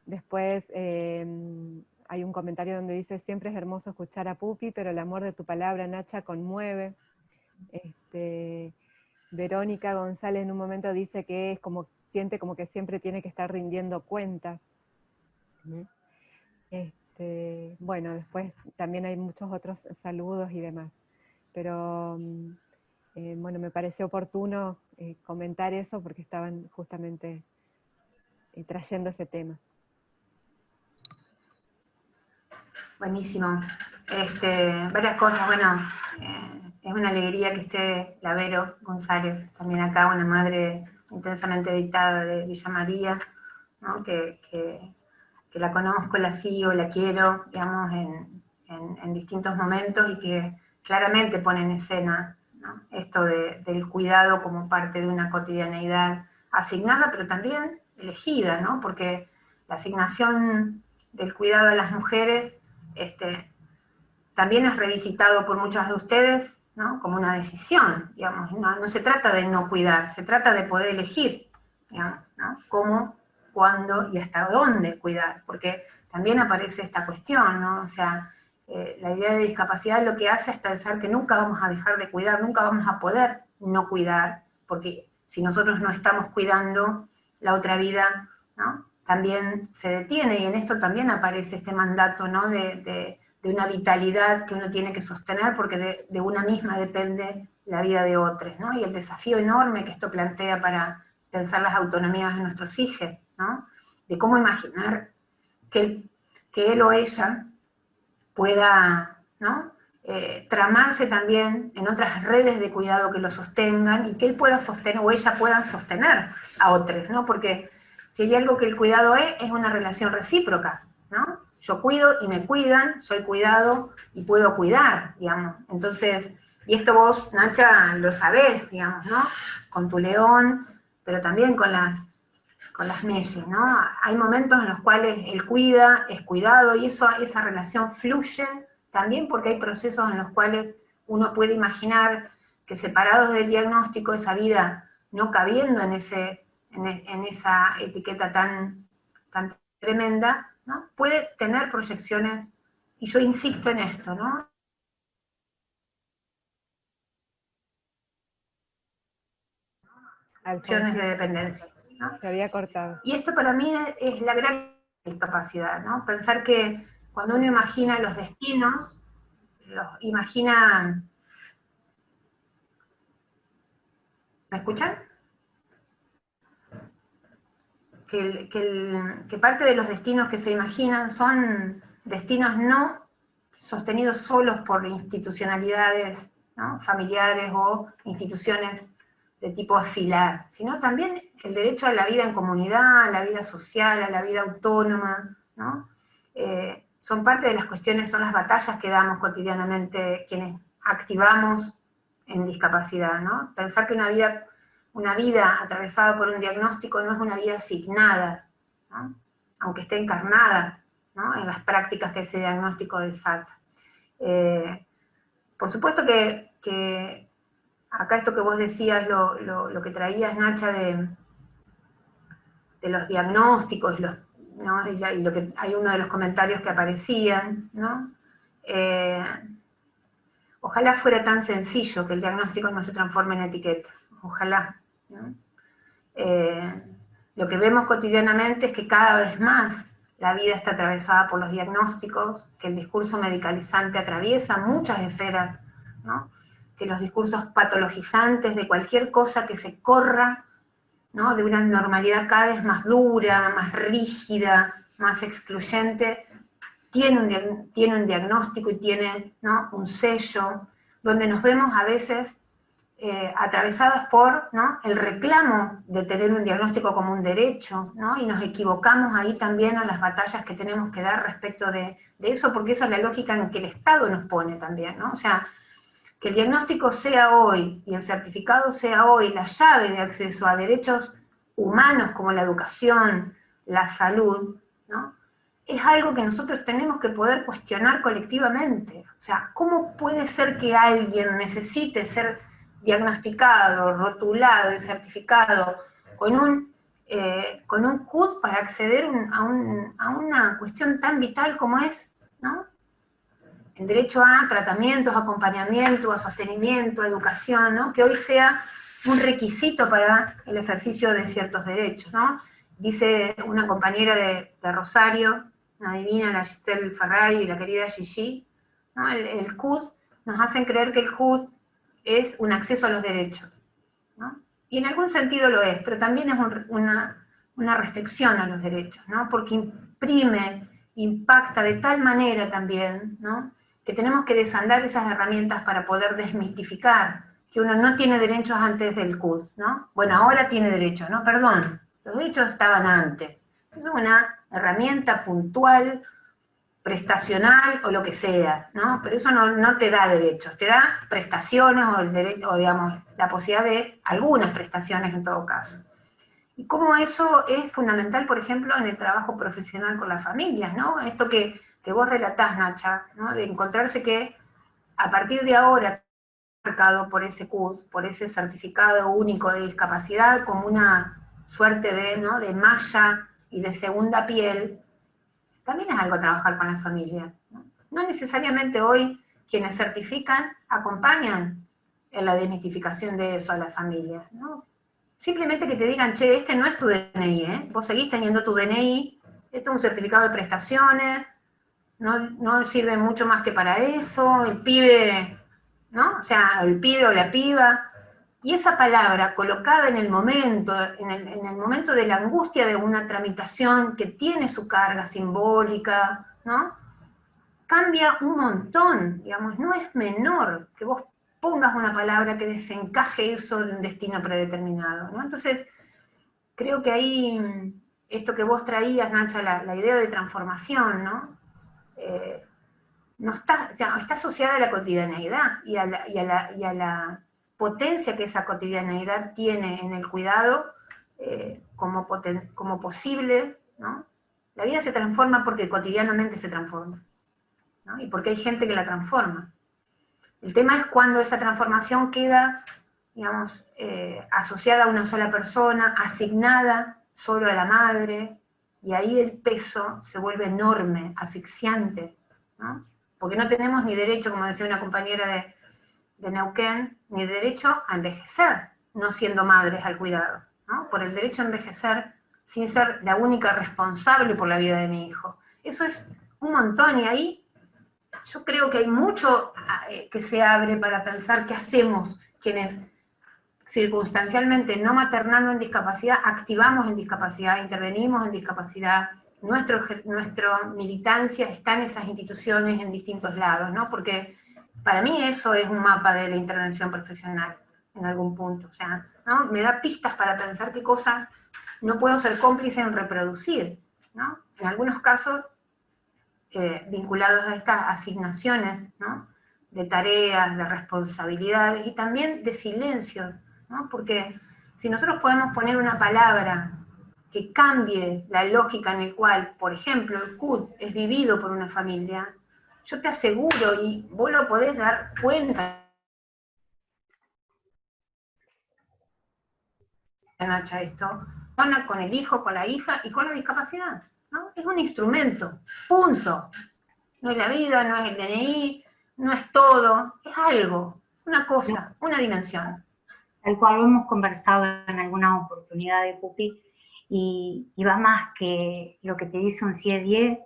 Speaker 1: Después hay un comentario donde dice, siempre es hermoso escuchar a Pupi, pero el amor de tu palabra, Nacha, conmueve. Verónica González en un momento dice que es como, siente como que siempre tiene que estar rindiendo cuentas. Bueno, después también hay muchos otros saludos y demás. Pero bueno, me pareció oportuno comentar eso porque estaban justamente trayendo ese tema.
Speaker 3: Buenísimo. Varias cosas, bueno, es una alegría que esté la Vero González, también acá, una madre intensamente editada de Villa María, ¿no? que la conozco, la sigo, la quiero, digamos, en distintos momentos y que claramente pone en escena, ¿no? Esto del cuidado como parte de una cotidianeidad asignada, pero también elegida, ¿no? Porque la asignación del cuidado a las mujeres también es revisitado por muchas de ustedes ¿no? Como una decisión, digamos, no se trata de no cuidar, se trata de poder elegir, digamos, ¿no? Cómo, cuándo y hasta dónde cuidar, porque también aparece esta cuestión, ¿no? O sea, la idea de discapacidad lo que hace es pensar que nunca vamos a dejar de cuidar, nunca vamos a poder no cuidar, porque si nosotros no estamos cuidando, la otra vida, ¿no? También se detiene, y en esto también aparece este mandato, ¿no? de una vitalidad que uno tiene que sostener, porque de una misma depende la vida de otros, ¿no? Y el desafío enorme que esto plantea para pensar las autonomías de nuestros hijos, ¿no? De cómo imaginar que él o ella pueda, ¿no? Tramarse también en otras redes de cuidado que lo sostengan, y que él pueda sostener, o ella pueda sostener a otros, ¿no? Porque si hay algo que el cuidado es una relación recíproca, ¿no? Yo cuido y me cuidan, soy cuidado y puedo cuidar, digamos. Entonces, y esto vos, Nacha, lo sabés, digamos, ¿no? Con tu león, pero también con las Messi, ¿no? Hay momentos en los cuales él cuida, es cuidado, y esa relación fluye también porque hay procesos en los cuales uno puede imaginar que separados del diagnóstico, esa vida no cabiendo en esa etiqueta tan tremenda, ¿no? Puede tener proyecciones, y yo insisto en esto, ¿no? Proyecciones de dependencia, ¿no?
Speaker 1: Se había cortado.
Speaker 3: Y esto para mí es la gran discapacidad, ¿no? Pensar que cuando uno imagina los destinos, imagina... ¿Me escuchan? Que parte de los destinos que se imaginan son destinos no sostenidos solos por institucionalidades, ¿no? Familiares o instituciones de tipo asilar, sino también el derecho a la vida en comunidad, a la vida social, a la vida autónoma, ¿no? Son parte de las cuestiones, son las batallas que damos cotidianamente quienes activamos en discapacidad, ¿no? Pensar que una vida atravesada por un diagnóstico no es una vida asignada, ¿no? Aunque esté encarnada, ¿no? En las prácticas que ese diagnóstico desata. Por supuesto que acá esto que vos decías, lo que traías, Nacha, de los diagnósticos, ¿no? Y lo que hay uno de los comentarios que aparecían, ¿no? Ojalá fuera tan sencillo que el diagnóstico no se transforme en etiqueta, ojalá, ¿no? Lo que vemos cotidianamente es que cada vez más la vida está atravesada por los diagnósticos, que el discurso medicalizante atraviesa muchas esferas, ¿no? Que los discursos patologizantes de cualquier cosa que se corra, ¿no? De una normalidad cada vez más dura, más rígida, más excluyente, tiene un diagnóstico y tiene, ¿no? Un sello, donde nos vemos a veces atravesadas por, ¿no? El reclamo de tener un diagnóstico como un derecho, ¿no? Y nos equivocamos ahí también a las batallas que tenemos que dar respecto de eso, porque esa es la lógica en que el Estado nos pone también, ¿no? O sea, que el diagnóstico sea hoy y el certificado sea hoy la llave de acceso a derechos humanos como la educación, la salud, ¿no? Es algo que nosotros tenemos que poder cuestionar colectivamente. O sea, ¿cómo puede ser que alguien necesite ser diagnosticado, rotulado y certificado con un CUD para acceder a una cuestión tan vital como es, ¿no? El derecho a tratamientos, acompañamiento, a sostenimiento, a educación, ¿no? Que hoy sea un requisito para el ejercicio de ciertos derechos, ¿no? Dice una compañera de Rosario, una divina, la Giselle Ferrari y la querida Gigi, ¿no? El CUD, nos hacen creer que el CUD es un acceso a los derechos, ¿no? Y en algún sentido lo es, pero también es una restricción a los derechos, ¿no? Porque impacta de tal manera también, ¿no? Que tenemos que desandar esas herramientas para poder desmistificar que uno no tiene derechos antes del CUD, ¿no? Bueno, ahora tiene derechos, ¿no? Perdón, los derechos estaban antes. Es una herramienta puntual, prestacional o lo que sea, ¿no? Pero eso no te da derechos, te da prestaciones o digamos, la posibilidad de algunas prestaciones en todo caso. Y cómo eso es fundamental, por ejemplo, en el trabajo profesional con las familias, ¿no? Esto que vos relatás, Nacha, ¿no? De encontrarse que a partir de ahora marcado por ese CUD, por ese certificado único de discapacidad, como una suerte de, ¿no?, de malla y de segunda piel, también es algo trabajar con las familias, ¿no? No necesariamente hoy quienes certifican acompañan en la desmitificación de eso a las familias, ¿no? Simplemente que te digan, che, este no es tu DNI, ¿eh? Vos seguís teniendo tu DNI, esto es un certificado de prestaciones, no sirve mucho más que para eso, el pibe, ¿no? O sea, el pibe o la piba. Y esa palabra colocada en el momento, en el momento de la angustia de una tramitación que tiene su carga simbólica, ¿no?, cambia un montón, digamos, no es menor que vos pongas una palabra que desencaje eso en un destino predeterminado, ¿no? Entonces, creo que ahí, esto que vos traías, Nacha, la idea de transformación, ¿no? No está, o sea, está asociada a la cotidianeidad y a la potencia que esa cotidianeidad tiene en el cuidado como posible, ¿no? La vida se transforma porque cotidianamente se transforma, ¿no? Y porque hay gente que la transforma. El tema es cuando esa transformación queda, digamos, asociada a una sola persona, asignada solo a la madre, y ahí el peso se vuelve enorme, asfixiante, ¿no? Porque no tenemos ni derecho, como decía una compañera de Neuquén, ni derecho a envejecer, no siendo madres al cuidado, ¿no? Por el derecho a envejecer sin ser la única responsable por la vida de mi hijo. Eso es un montón, y ahí yo creo que hay mucho que se abre para pensar qué hacemos quienes circunstancialmente no maternando en discapacidad, activamos en discapacidad, intervenimos en discapacidad, nuestra militancia está en esas instituciones en distintos lados, ¿no? Porque para mí eso es un mapa de la intervención profesional, en algún punto, o sea, ¿no? Me da pistas para pensar qué cosas no puedo ser cómplice en reproducir, ¿no? En algunos casos, vinculados a estas asignaciones, ¿no?, de tareas, de responsabilidades, y también de silencios, ¿no? Porque si nosotros podemos poner una palabra que cambie la lógica en la cual, por ejemplo, el CUD es vivido por una familia, yo te aseguro, y vos lo podés dar cuenta, Nacha, esto, con el hijo, con la hija y con la discapacidad, ¿no? Es un instrumento, punto. No es la vida, no es el DNI, no es todo, es algo, una cosa, una dimensión.
Speaker 4: Tal cual lo hemos conversado en alguna oportunidad de Pupi, y va más que lo que te dice un CIE-10,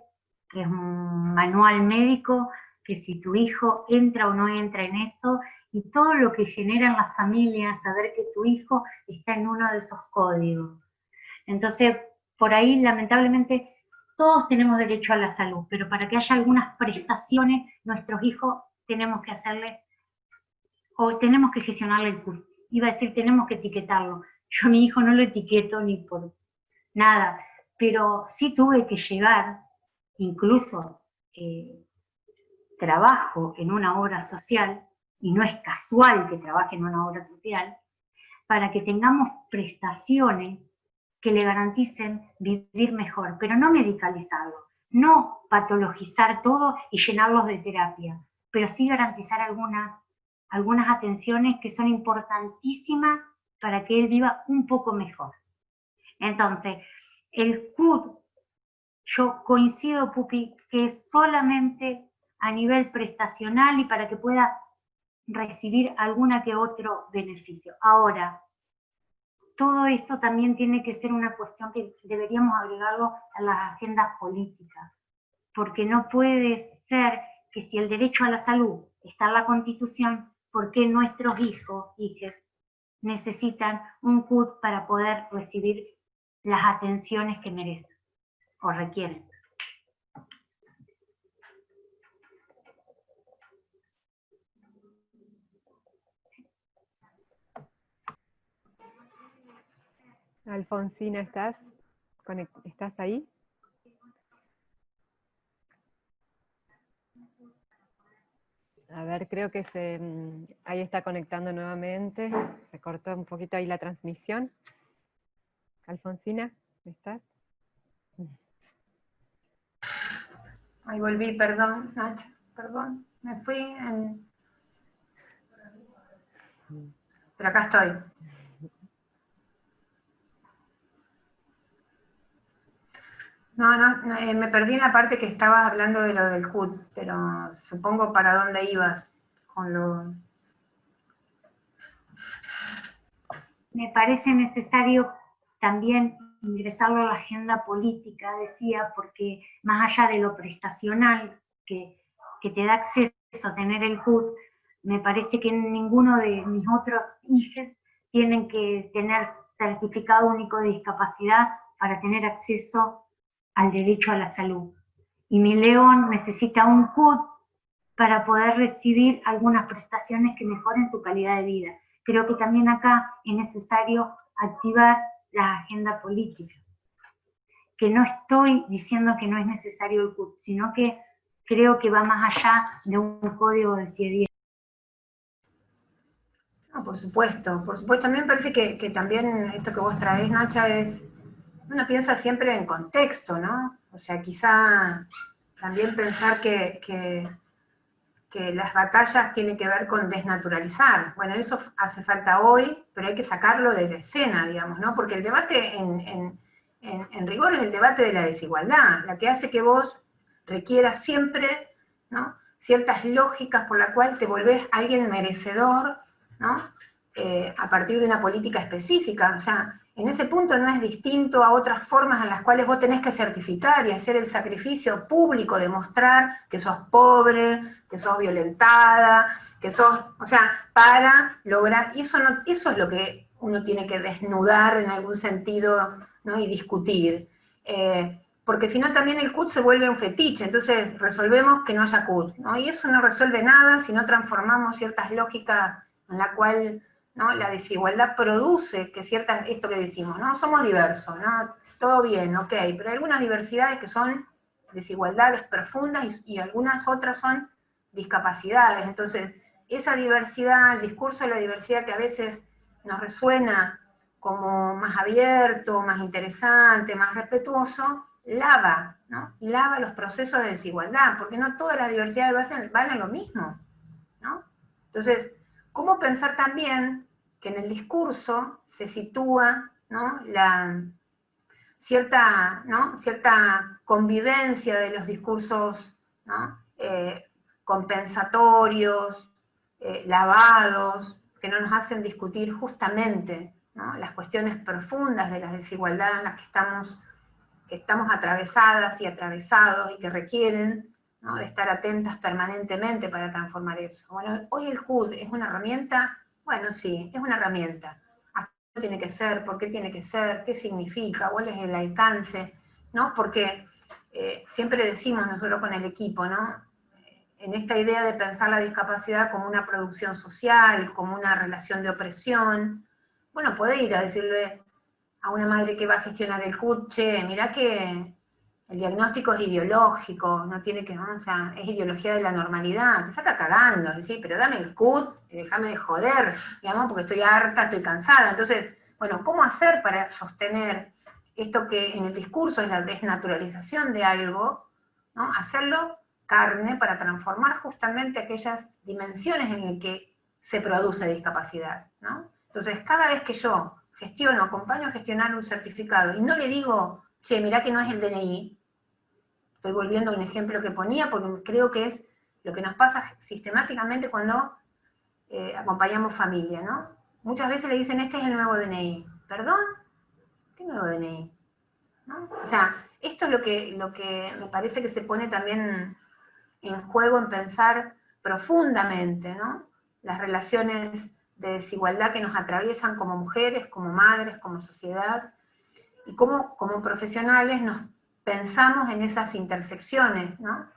Speaker 4: que es un manual médico, que si tu hijo entra o no entra en eso, y todo lo que genera en las familias, saber que tu hijo está en uno de esos códigos. Entonces, por ahí, lamentablemente, todos tenemos derecho a la salud, pero para que haya algunas prestaciones, nuestros hijos tenemos que hacerle, o tenemos que gestionarle el curso. Iba a decir, tenemos que etiquetarlo. Yo a mi hijo no lo etiqueto ni por nada, pero sí tuve que llegar, incluso trabajo en una obra social, y no es casual que trabaje en una obra social, para que tengamos prestaciones que le garanticen vivir mejor, pero no medicalizarlo, no patologizar todo y llenarlos de terapia, pero sí garantizar algunas atenciones que son importantísimas para que él viva un poco mejor. Entonces, el CUD, yo coincido, Pupi, que es solamente a nivel prestacional y para que pueda recibir alguna que otro beneficio. Ahora, todo esto también tiene que ser una cuestión que deberíamos agregarlo a las agendas políticas, porque no puede ser que si el derecho a la salud está en la Constitución, ¿por qué nuestros hijos, hijas, necesitan un CUD para poder recibir las atenciones que merecen o requieren?
Speaker 1: Alfonsina, ¿estás ahí? A ver, creo que ahí está conectando nuevamente. Se cortó un poquito ahí la transmisión. Alfonsina, ¿estás?
Speaker 3: Ahí volví, perdón, Nacha, perdón. Me fui en... Pero acá estoy. No, me perdí en la parte que estabas hablando de lo del CUT, pero supongo para dónde ibas con lo...
Speaker 4: Me parece necesario también ingresarlo a la agenda política, decía, porque más allá de lo prestacional que te da acceso a tener el CUT, me parece que ninguno de mis otros hijos tienen que tener certificado único de discapacidad para tener acceso al derecho a la salud. Y mi león necesita un CUT para poder recibir algunas prestaciones que mejoren su calidad de vida. Creo que también acá es necesario activar la agenda política. Que no estoy diciendo que no es necesario el CUT, sino que creo que va más allá de un código de CIE10.
Speaker 3: No, por supuesto, por supuesto. A mí me parece que también esto que vos traés, Nacha, es... Uno piensa siempre en contexto, ¿no? O sea, quizá también pensar que las batallas tienen que ver con desnaturalizar. Bueno, eso hace falta hoy, pero hay que sacarlo de la escena, digamos, ¿no? Porque el debate, en rigor, es el debate de la desigualdad, la que hace que vos requieras siempre, ¿no?, ciertas lógicas por las cuales te volvés alguien merecedor, ¿no?, a partir de una política específica. O sea, en ese punto no es distinto a otras formas en las cuales vos tenés que certificar y hacer el sacrificio público de mostrar que sos pobre, que sos violentada, que sos, o sea, para lograr, y eso es lo que uno tiene que desnudar en algún sentido, ¿no?, y discutir. Porque si no también el CUT se vuelve un fetiche, entonces resolvemos que no haya CUT, ¿no? Y eso no resuelve nada si no transformamos ciertas lógicas en la cual, ¿no?, la desigualdad produce que esto que decimos, ¿no?, somos diversos, ¿no?, todo bien, ok, pero hay algunas diversidades que son desigualdades profundas y algunas otras son discapacidades. Entonces, esa diversidad, el discurso de la diversidad que a veces nos resuena como más abierto, más interesante, más respetuoso, lava, ¿no?, lava los procesos de desigualdad, porque no todas las diversidades valen lo mismo, ¿no? Entonces, ¿cómo pensar también que en el discurso se sitúa, ¿no?, cierta convivencia de los discursos, ¿no?, compensatorios, lavados, que no nos hacen discutir justamente, ¿no?, las cuestiones profundas de la desigualdad en las que estamos atravesadas y atravesados y que requieren, ¿no?, de estar atentas permanentemente para transformar eso? Bueno, hoy el CUT es una herramienta, bueno, sí, es una herramienta. ¿Qué tiene que ser? ¿Por qué tiene que ser? ¿Qué significa? ¿Cuál es el alcance? ¿No? Porque siempre decimos nosotros con el equipo, ¿no?, en esta idea de pensar la discapacidad como una producción social, como una relación de opresión, bueno, puede ir a decirle a una madre que va a gestionar el CUT, che, mirá que el diagnóstico es ideológico, no tiene que, ¿no?, o sea, es ideología de la normalidad, te saca cagando, ¿sí?, pero dame el CUT y déjame de joder, digamos, porque estoy harta, estoy cansada. Entonces, bueno, ¿cómo hacer para sostener esto que en el discurso es la desnaturalización de algo, ¿no?, hacerlo carne para transformar justamente aquellas dimensiones en las que se produce discapacidad, ¿no? Entonces, cada vez que yo gestiono, acompaño a gestionar un certificado y no le digo, che, mirá que no es el DNI, estoy volviendo a un ejemplo que ponía porque creo que es lo que nos pasa sistemáticamente cuando acompañamos familia, ¿no? Muchas veces le dicen, este es el nuevo DNI. ¿Perdón? ¿Qué nuevo DNI? ¿No? O sea, esto es lo que me parece que se pone también en juego en pensar profundamente, ¿no?, las relaciones de desigualdad que nos atraviesan como mujeres, como madres, como sociedad, y cómo como profesionales nos pensamos en esas intersecciones, ¿no?,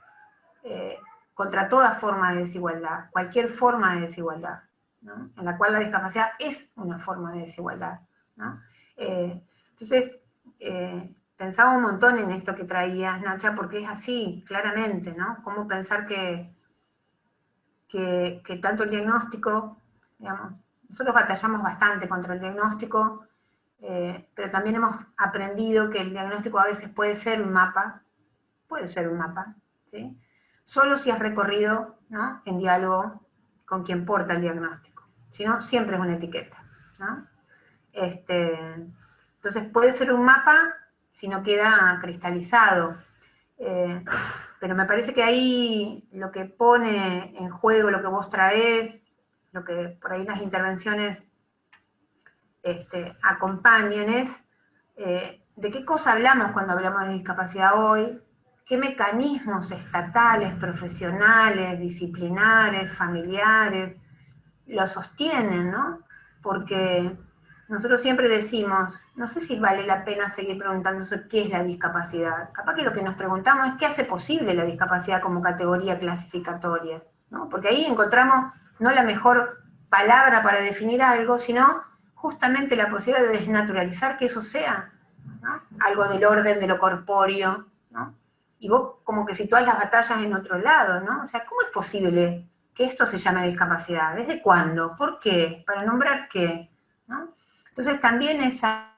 Speaker 3: contra toda forma de desigualdad, cualquier forma de desigualdad, ¿no?, en la cual la discapacidad es una forma de desigualdad, ¿no? Entonces, pensaba un montón en esto que traías, Nacha, porque es así, claramente, ¿no? Cómo pensar que tanto el diagnóstico, digamos, nosotros batallamos bastante contra el diagnóstico, pero también hemos aprendido que el diagnóstico a veces puede ser un mapa, ¿sí?, solo si has recorrido, ¿no?, en diálogo con quien porta el diagnóstico, sino siempre es una etiqueta, ¿no? Entonces puede ser un mapa si no queda cristalizado. Pero me parece que ahí lo que pone en juego, lo que vos traés, lo que por ahí las intervenciones acompañan es de qué cosa hablamos cuando hablamos de discapacidad hoy, qué mecanismos estatales, profesionales, disciplinares, familiares, lo sostienen, ¿no? Porque nosotros siempre decimos, no sé si vale la pena seguir preguntándose qué es la discapacidad. Capaz que lo que nos preguntamos es qué hace posible la discapacidad como categoría clasificatoria, ¿no? Porque ahí encontramos no la mejor palabra para definir algo, sino justamente la posibilidad de desnaturalizar que eso sea, ¿no? Algo del orden de lo corpóreo, ¿no? Y vos como que situás las batallas en otro lado, ¿no? O sea, ¿cómo es posible que esto se llame discapacidad? ¿Desde cuándo? ¿Por qué? ¿Para nombrar qué? ¿No? Entonces también esa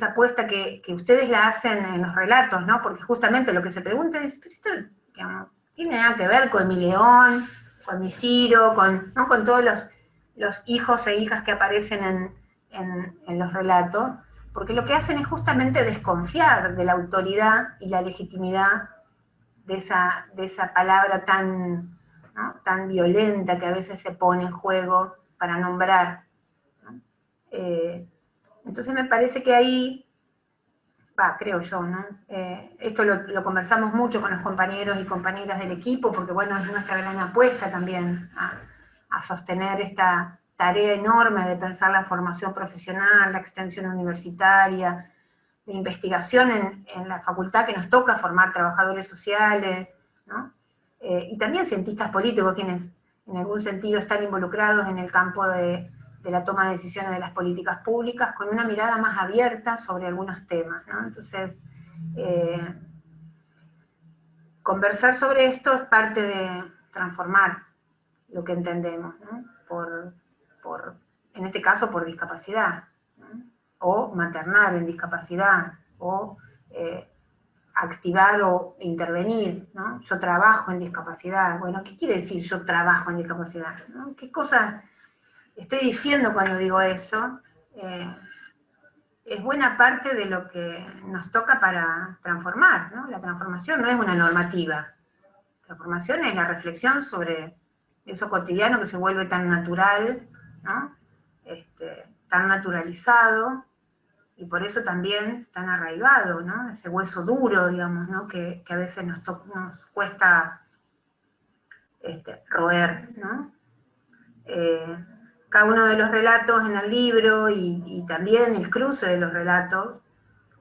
Speaker 3: apuesta que ustedes la hacen en los relatos, ¿no? Porque justamente lo que se pregunta es, pero esto, digamos, tiene nada que ver con mi León, con mi Ciro, ¿no? Con todos los hijos e hijas que aparecen en los relatos, porque lo que hacen es justamente desconfiar de la autoridad y la legitimidad de esa palabra tan, ¿no? tan violenta que a veces se pone en juego para nombrar, ¿no? Entonces me parece que ahí, creo yo, ¿no? Esto lo conversamos mucho con los compañeros y compañeras del equipo, porque bueno, es nuestra gran apuesta también a sostener esta tarea enorme de pensar la formación profesional, la extensión universitaria, de investigación en la facultad que nos toca formar trabajadores sociales, ¿no? Y también cientistas políticos, quienes en algún sentido están involucrados en el campo de la toma de decisiones de las políticas públicas, con una mirada más abierta sobre algunos temas, ¿no? Entonces, conversar sobre esto es parte de transformar lo que entendemos, ¿no? En este caso, por discapacidad, ¿no? O maternar en discapacidad, o activar o intervenir, ¿no? Yo trabajo en discapacidad. Bueno, ¿qué quiere decir yo trabajo en discapacidad? ¿No? ¿Qué cosa estoy diciendo cuando digo eso? Es buena parte de lo que nos toca para transformar, ¿no? La transformación no es una normativa. La transformación es la reflexión sobre eso cotidiano que se vuelve tan natural, ¿no? Tan naturalizado, y por eso también tan arraigado, ¿no? Ese hueso duro, digamos, ¿no? Que a veces nos cuesta roer, ¿no? Cada uno de los relatos en el libro y también el cruce de los relatos,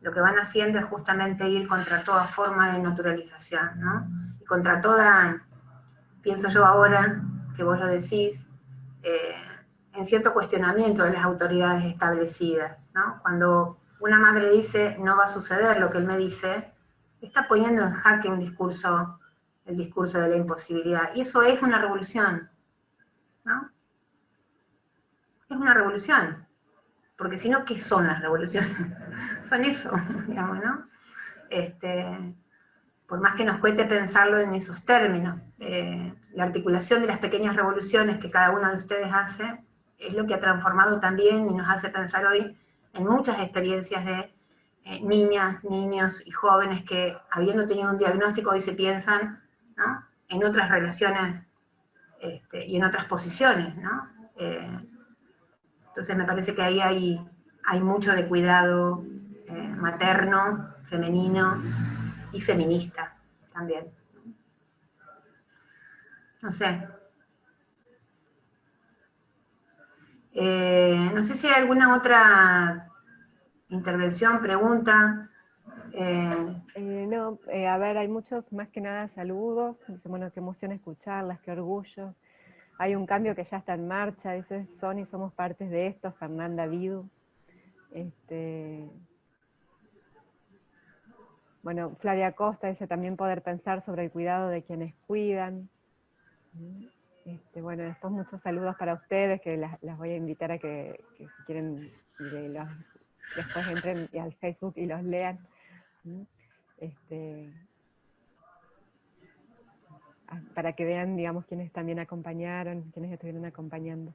Speaker 3: lo que van haciendo es justamente ir contra toda forma de naturalización, ¿no? Y contra toda, pienso yo ahora, que vos lo decís, en cierto cuestionamiento de las autoridades establecidas, ¿no? Cuando una madre dice, no va a suceder lo que él me dice, está poniendo en jaque el discurso de la imposibilidad. Y eso es una revolución, ¿no? Es una revolución. Porque si no, ¿qué son las revoluciones? Son eso, digamos, ¿no? Por más que nos cueste pensarlo en esos términos, la articulación de las pequeñas revoluciones que cada uno de ustedes hace es lo que ha transformado también y nos hace pensar hoy en muchas experiencias de niñas, niños y jóvenes que, habiendo tenido un diagnóstico, hoy se piensan, ¿no? En otras relaciones y en otras posiciones, ¿no? Entonces me parece que ahí hay mucho de cuidado materno, femenino y feminista también. No sé. No sé si hay alguna otra intervención, pregunta.
Speaker 1: No, a ver, hay muchos, más que nada, saludos. Dice, bueno, qué emoción escucharlas, qué orgullo. Hay un cambio que ya está en marcha, dice, Sony, somos partes de esto, Fernanda Vidu. Bueno, Flavia Costa dice también poder pensar sobre el cuidado de quienes cuidan. Bueno, después muchos saludos para ustedes, que las voy a invitar a que si quieren, después entren al Facebook y los lean. Para que vean, digamos, quienes también acompañaron, quienes estuvieron acompañando.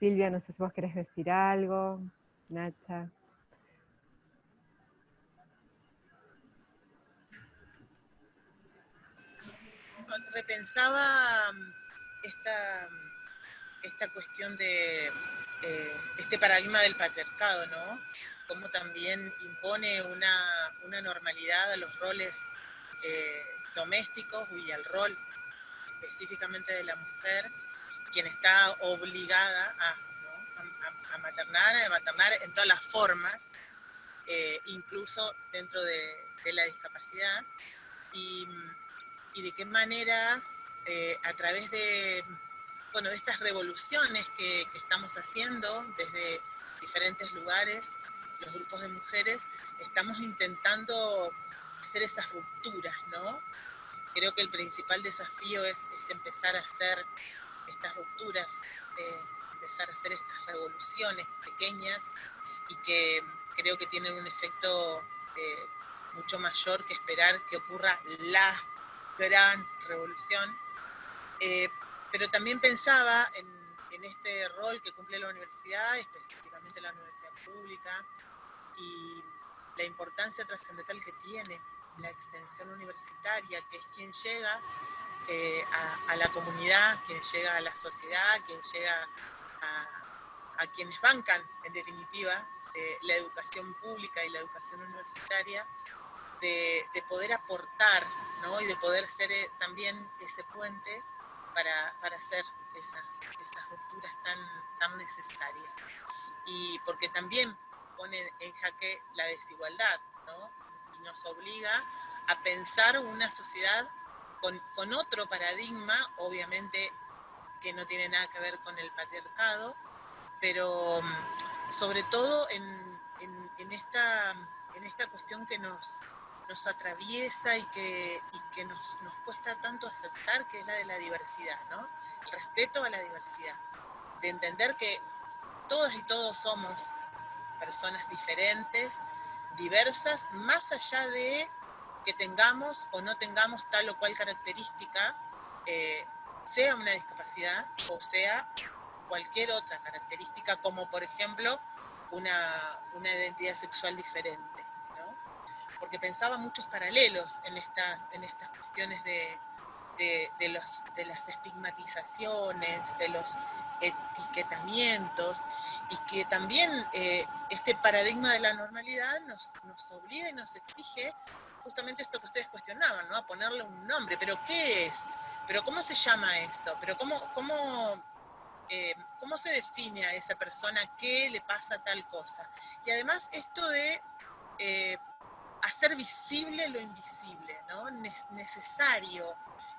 Speaker 1: Silvia, no sé si vos querés decir algo, Nacha.
Speaker 2: Repensaba esta cuestión de este paradigma del patriarcado, ¿no? Cómo también impone una normalidad a los roles domésticos y al rol específicamente de la mujer, quien está obligada ¿no? a maternar en todas las formas, incluso dentro de la discapacidad, y de qué manera a través de estas revoluciones que estamos haciendo desde diferentes lugares, los grupos de mujeres, estamos intentando hacer esas rupturas, ¿no? Creo que el principal desafío es empezar a hacer estas rupturas, empezar a hacer estas revoluciones pequeñas y que creo que tienen un efecto mucho mayor que esperar que ocurra la gran revolución. Pero también pensaba en este rol que cumple la universidad, específicamente la universidad pública, y la importancia trascendental que tiene la extensión universitaria, que es quien llega a la comunidad, quien llega a la sociedad, quien llega a quienes bancan, en definitiva, la educación pública y la educación universitaria, de poder aportar, ¿no? Y de poder ser también ese puente para hacer esas rupturas tan necesarias. Y porque también pone en jaque la desigualdad, ¿no? Y nos obliga a pensar una sociedad con otro paradigma, obviamente que no tiene nada que ver con el patriarcado, pero sobre todo en esta cuestión que nos atraviesa y que nos cuesta tanto aceptar, que es la de la diversidad, ¿no? El respeto a la diversidad, de entender que todas y todos somos personas diferentes, diversas, más allá de que tengamos o no tengamos tal o cual característica, sea una discapacidad o sea cualquier otra característica, como por ejemplo una identidad sexual diferente, ¿no? Porque pensaba muchos paralelos en estas cuestiones de las estigmatizaciones, de los etiquetamientos, y que también este paradigma de la normalidad nos obliga y nos exige justamente esto que ustedes cuestionaban, ¿no? A ponerle un nombre. ¿Pero qué es? ¿Pero cómo se llama eso? ¿Pero cómo se define a esa persona que le pasa tal cosa? Y además esto de hacer visible lo invisible, ¿no? Necesario.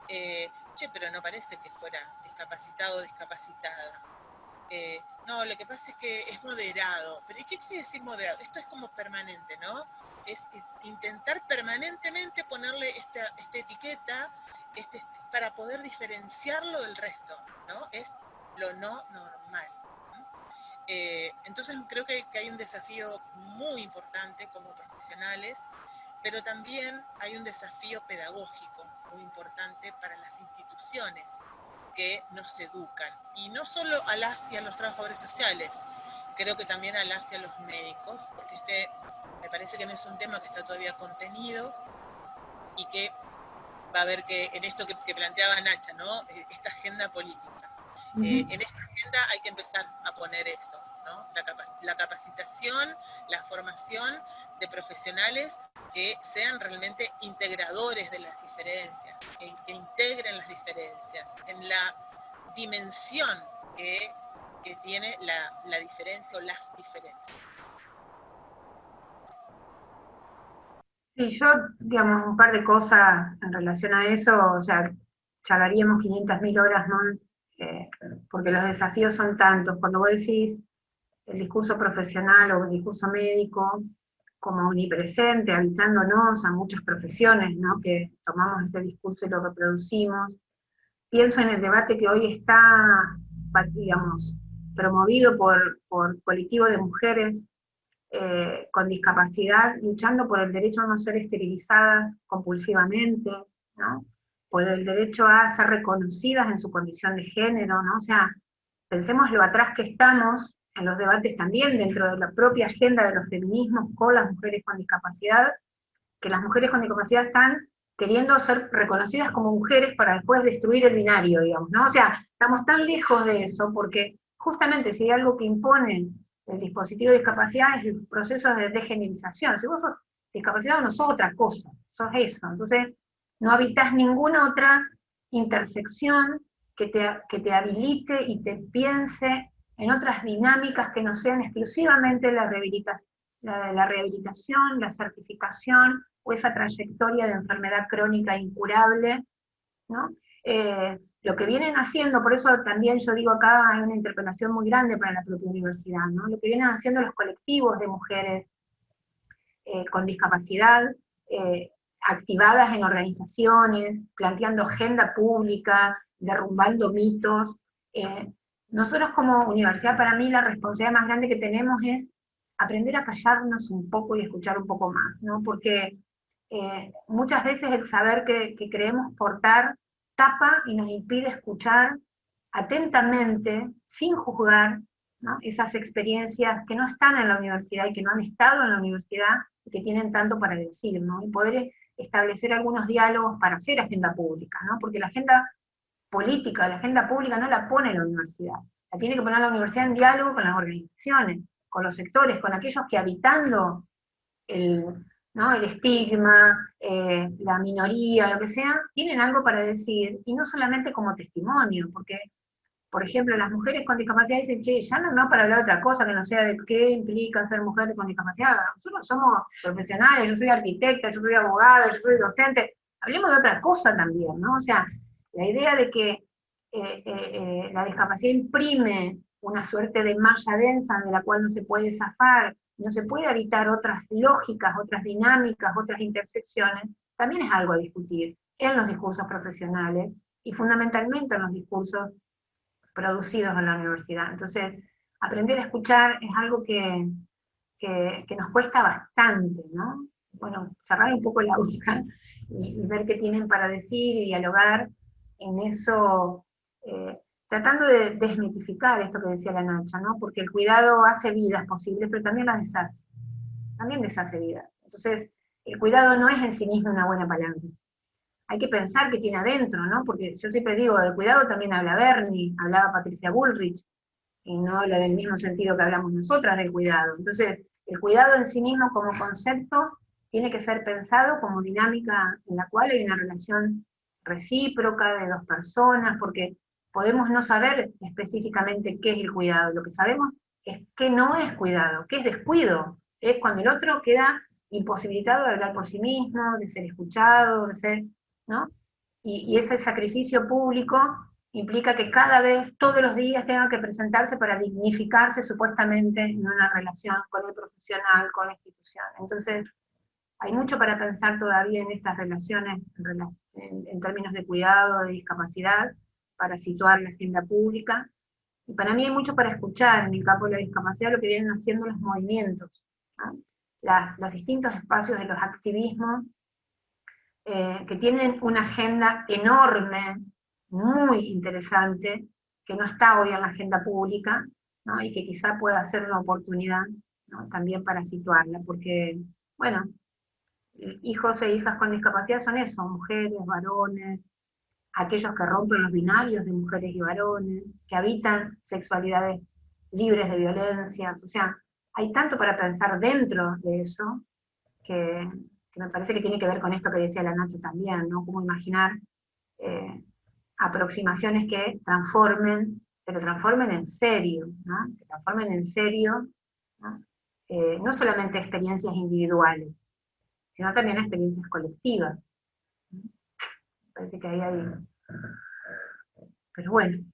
Speaker 2: Pero no parece que fuera discapacitado o discapacitada. No, lo que pasa es que es moderado. ¿Pero y qué quiere decir moderado? Esto es como permanente, ¿no? Es intentar permanentemente ponerle esta etiqueta para poder diferenciarlo del resto, ¿no? Es lo no normal. Entonces creo que hay un desafío muy importante como profesionales, pero también hay un desafío pedagógico muy importante para las instituciones que nos educan, y no solo a las y a los trabajadores sociales, creo que también a las y a los médicos, porque me parece que no es un tema que está todavía contenido y que va a haber que, en esto que planteaba Nacha, ¿no? Esta agenda política. En esta agenda hay que empezar a poner eso, ¿no? La capacitación, la formación de profesionales que sean realmente integradores de las diferencias, que integren las diferencias en la dimensión que tiene la diferencia o las diferencias.
Speaker 3: Sí, yo, digamos, un par de cosas en relación a eso, o sea, charlaríamos 500.000 horas más, porque los desafíos son tantos. Cuando vos decís el discurso profesional o el discurso médico como omnipresente, habitándonos a muchas profesiones, ¿no? Que tomamos ese discurso y lo reproducimos. Pienso en el debate que hoy está, digamos, promovido por colectivos de mujeres con discapacidad, luchando por el derecho a no ser esterilizadas compulsivamente, ¿no? Por el derecho a ser reconocidas en su condición de género, ¿no? O sea, pensemos lo atrás que estamos en los debates también dentro de la propia agenda de los feminismos con las mujeres con discapacidad, que las mujeres con discapacidad están queriendo ser reconocidas como mujeres para después destruir el binario, digamos, ¿no? O sea, estamos tan lejos de eso, porque justamente si hay algo que impone el dispositivo de discapacidad es el proceso de degenerización. Si vos sos discapacitado no sos otra cosa, sos eso. Entonces, no habitas ninguna otra intersección que te habilite y te piense en otras dinámicas que no sean exclusivamente la rehabilitación, la certificación, o esa trayectoria de enfermedad crónica incurable, ¿no? Lo que vienen haciendo, por eso también yo digo acá, hay una interpelación muy grande para la propia universidad, ¿no? Lo que vienen haciendo los colectivos de mujeres con discapacidad, activadas en organizaciones, planteando agenda pública, derrumbando mitos. Nosotros como universidad, para mí la responsabilidad más grande que tenemos es aprender a callarnos un poco y escuchar un poco más, ¿no? Porque muchas veces el saber que creemos portar tapa y nos impide escuchar atentamente, sin juzgar, ¿no? Esas experiencias que no están en la universidad y que no han estado en la universidad y que tienen tanto para decir, ¿no? Y poder establecer algunos diálogos para hacer agenda pública, ¿no? Porque la agenda política, la agenda pública no la pone la universidad, la tiene que poner la universidad en diálogo con las organizaciones, con los sectores, con aquellos que habitando ¿no? el estigma, la minoría, lo que sea, tienen algo para decir, y no solamente como testimonio, porque, por ejemplo, las mujeres con discapacidad dicen, che, ya no para hablar de otra cosa que no sea de qué implica ser mujer con discapacidad, nosotros somos profesionales, yo soy arquitecta, yo soy abogada, yo soy docente, hablemos de otra cosa también, ¿no? O sea, la idea de que la discapacidad imprime una suerte de malla densa de la cual no se puede zafar, no se puede evitar otras lógicas, otras dinámicas, otras intersecciones, también es algo a discutir en los discursos profesionales y fundamentalmente en los discursos producidos en la universidad. Entonces, aprender a escuchar es algo que nos cuesta bastante, ¿no? Bueno, cerrar un poco la boca y ver qué tienen para decir y dialogar en eso, tratando de desmitificar esto que decía la Nacha, ¿no? Porque el cuidado hace vidas posibles, pero también las deshace. También deshace vidas. Entonces, el cuidado no es en sí mismo una buena palabra. Hay que pensar qué tiene adentro, ¿no? Porque yo siempre digo, del cuidado también habla Bernie, hablaba Patricia Bullrich, y no habla del mismo sentido que hablamos nosotras del cuidado. Entonces, el cuidado en sí mismo como concepto tiene que ser pensado como dinámica en la cual hay una relación recíproca de dos personas, porque podemos no saber específicamente qué es el cuidado, lo que sabemos es que no es cuidado, que es descuido, es cuando el otro queda imposibilitado de hablar por sí mismo, de ser escuchado, de ser, ¿no? Y ese sacrificio público implica que cada vez, todos los días, tenga que presentarse para dignificarse supuestamente en una relación con el profesional, con la institución. Entonces, hay mucho para pensar todavía en estas relaciones en términos de cuidado, de discapacidad, para situar la agenda pública. Y para mí hay mucho para escuchar en el campo de la discapacidad, lo que vienen haciendo los movimientos, ¿no? Los distintos espacios de los activismos, que tienen una agenda enorme, muy interesante, que no está hoy en la agenda pública, ¿no? Y que quizá pueda ser una oportunidad, ¿no? También para situarla, porque, bueno, hijos e hijas con discapacidad son eso, mujeres, varones, aquellos que rompen los binarios de mujeres y varones, que habitan sexualidades libres de violencia, o sea, hay tanto para pensar dentro de eso, que me parece que tiene que ver con esto que decía la Nacho también, ¿no? Cómo imaginar aproximaciones que transformen, pero transformen en serio, ¿no? Que transformen en serio, ¿no? No solamente experiencias individuales, sino también experiencias colectivas. Me parece que ahí hay... Pero bueno,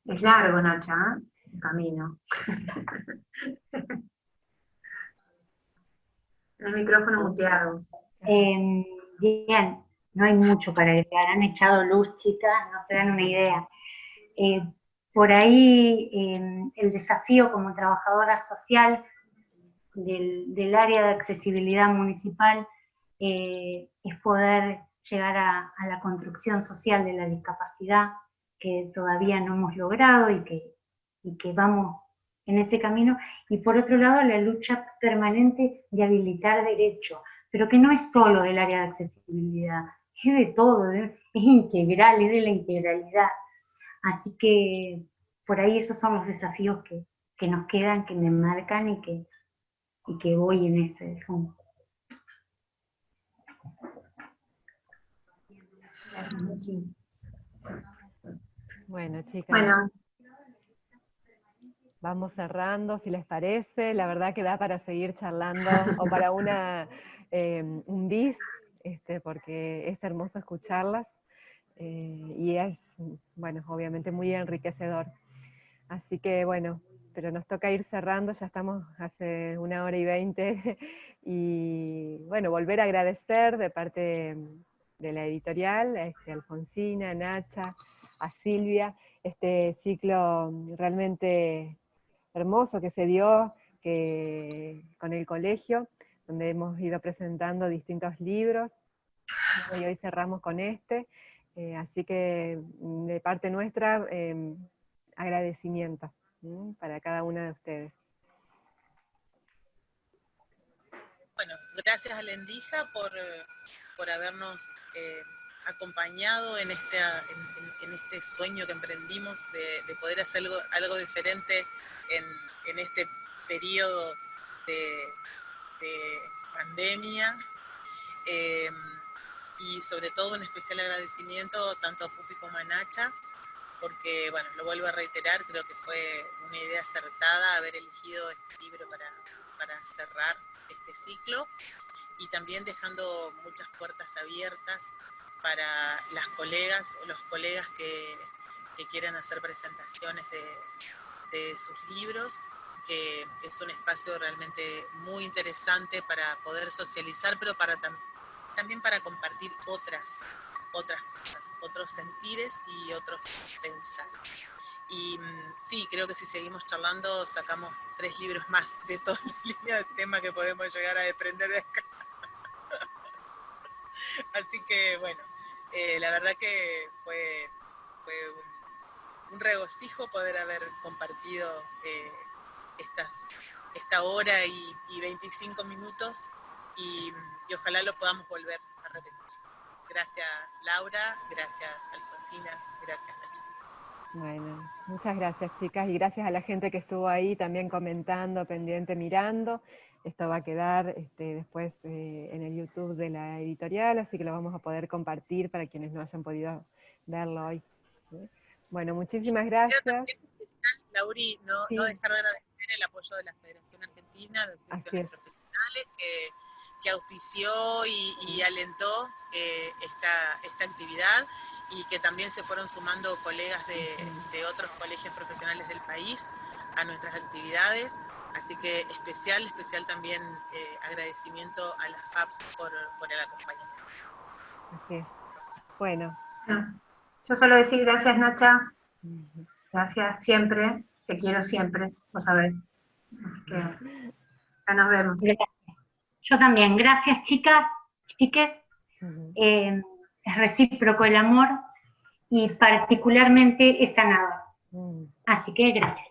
Speaker 3: es largo, Nacha, ¿eh? El camino. El micrófono muteado.
Speaker 4: Bien, no hay mucho para agregar, han echado luz, chicas, no se dan una idea. Por ahí el desafío como trabajadora social del área de accesibilidad municipal es poder llegar a la construcción social de la discapacidad, que todavía no hemos logrado y que vamos en ese camino. Y por otro lado, la lucha permanente de habilitar derechos, pero que no es solo del área de accesibilidad, es de todo, es integral, es de la integralidad. Así que por ahí esos son los desafíos que nos quedan, que me marcan y que voy en este rumbo.
Speaker 1: Bueno, chicas,
Speaker 3: Bueno,
Speaker 1: vamos cerrando, si les parece. La verdad que da para seguir charlando o para un bis, porque es hermoso escucharlas y es, bueno, obviamente muy enriquecedor. Así que bueno, pero nos toca ir cerrando, ya estamos hace 1:20, y bueno, volver a agradecer de parte de la editorial, a Alfonsina, a Nacha, a Silvia, este ciclo realmente hermoso que se dio con el colegio, donde hemos ido presentando distintos libros, y hoy cerramos con este, así que de parte nuestra, agradecimiento para cada una de ustedes.
Speaker 2: Bueno, gracias a Lendija por habernos acompañado en este sueño que emprendimos de poder hacer algo diferente en este periodo de pandemia. Y sobre todo un especial agradecimiento tanto a Pupi como a Nacha, porque, bueno, lo vuelvo a reiterar, creo que fue una idea acertada haber elegido este libro para cerrar este ciclo, y también dejando muchas puertas abiertas para las colegas o los colegas que quieran hacer presentaciones de sus libros, que es un espacio realmente muy interesante para poder socializar, pero también para compartir otras cosas, otros sentires y otros pensares. Y sí, creo que si seguimos charlando sacamos 3 libros más de toda la línea de tema que podemos llegar a desprender de acá. Así que bueno, la verdad que fue un regocijo poder haber compartido esta hora y 25 minutos, y ojalá lo podamos volver a repetir. Gracias Laura, gracias Alfonsina, gracias Nacho.
Speaker 1: Bueno, muchas gracias chicas, y gracias a la gente que estuvo ahí también comentando, pendiente, mirando. Esto va a quedar después en el YouTube de la editorial, así que lo vamos a poder compartir para quienes no hayan podido verlo hoy. Bueno, muchísimas gracias.
Speaker 2: Lauri, no dejar de agradecer el apoyo de la Federación Argentina de Instituciones Profesionales, que auspició y alentó esta actividad, y que también se fueron sumando colegas de otros colegios profesionales del país a nuestras actividades. Así que especial también agradecimiento a las FAPS por el acompañamiento.
Speaker 1: Así es. Bueno.
Speaker 3: Yo solo decir gracias, Nacha. Gracias siempre. Te quiero siempre, vos sabés. Así que ya nos vemos.
Speaker 4: Gracias. Yo también. Gracias, chicas, chiques. Es recíproco el amor y particularmente es sanador. Así que gracias.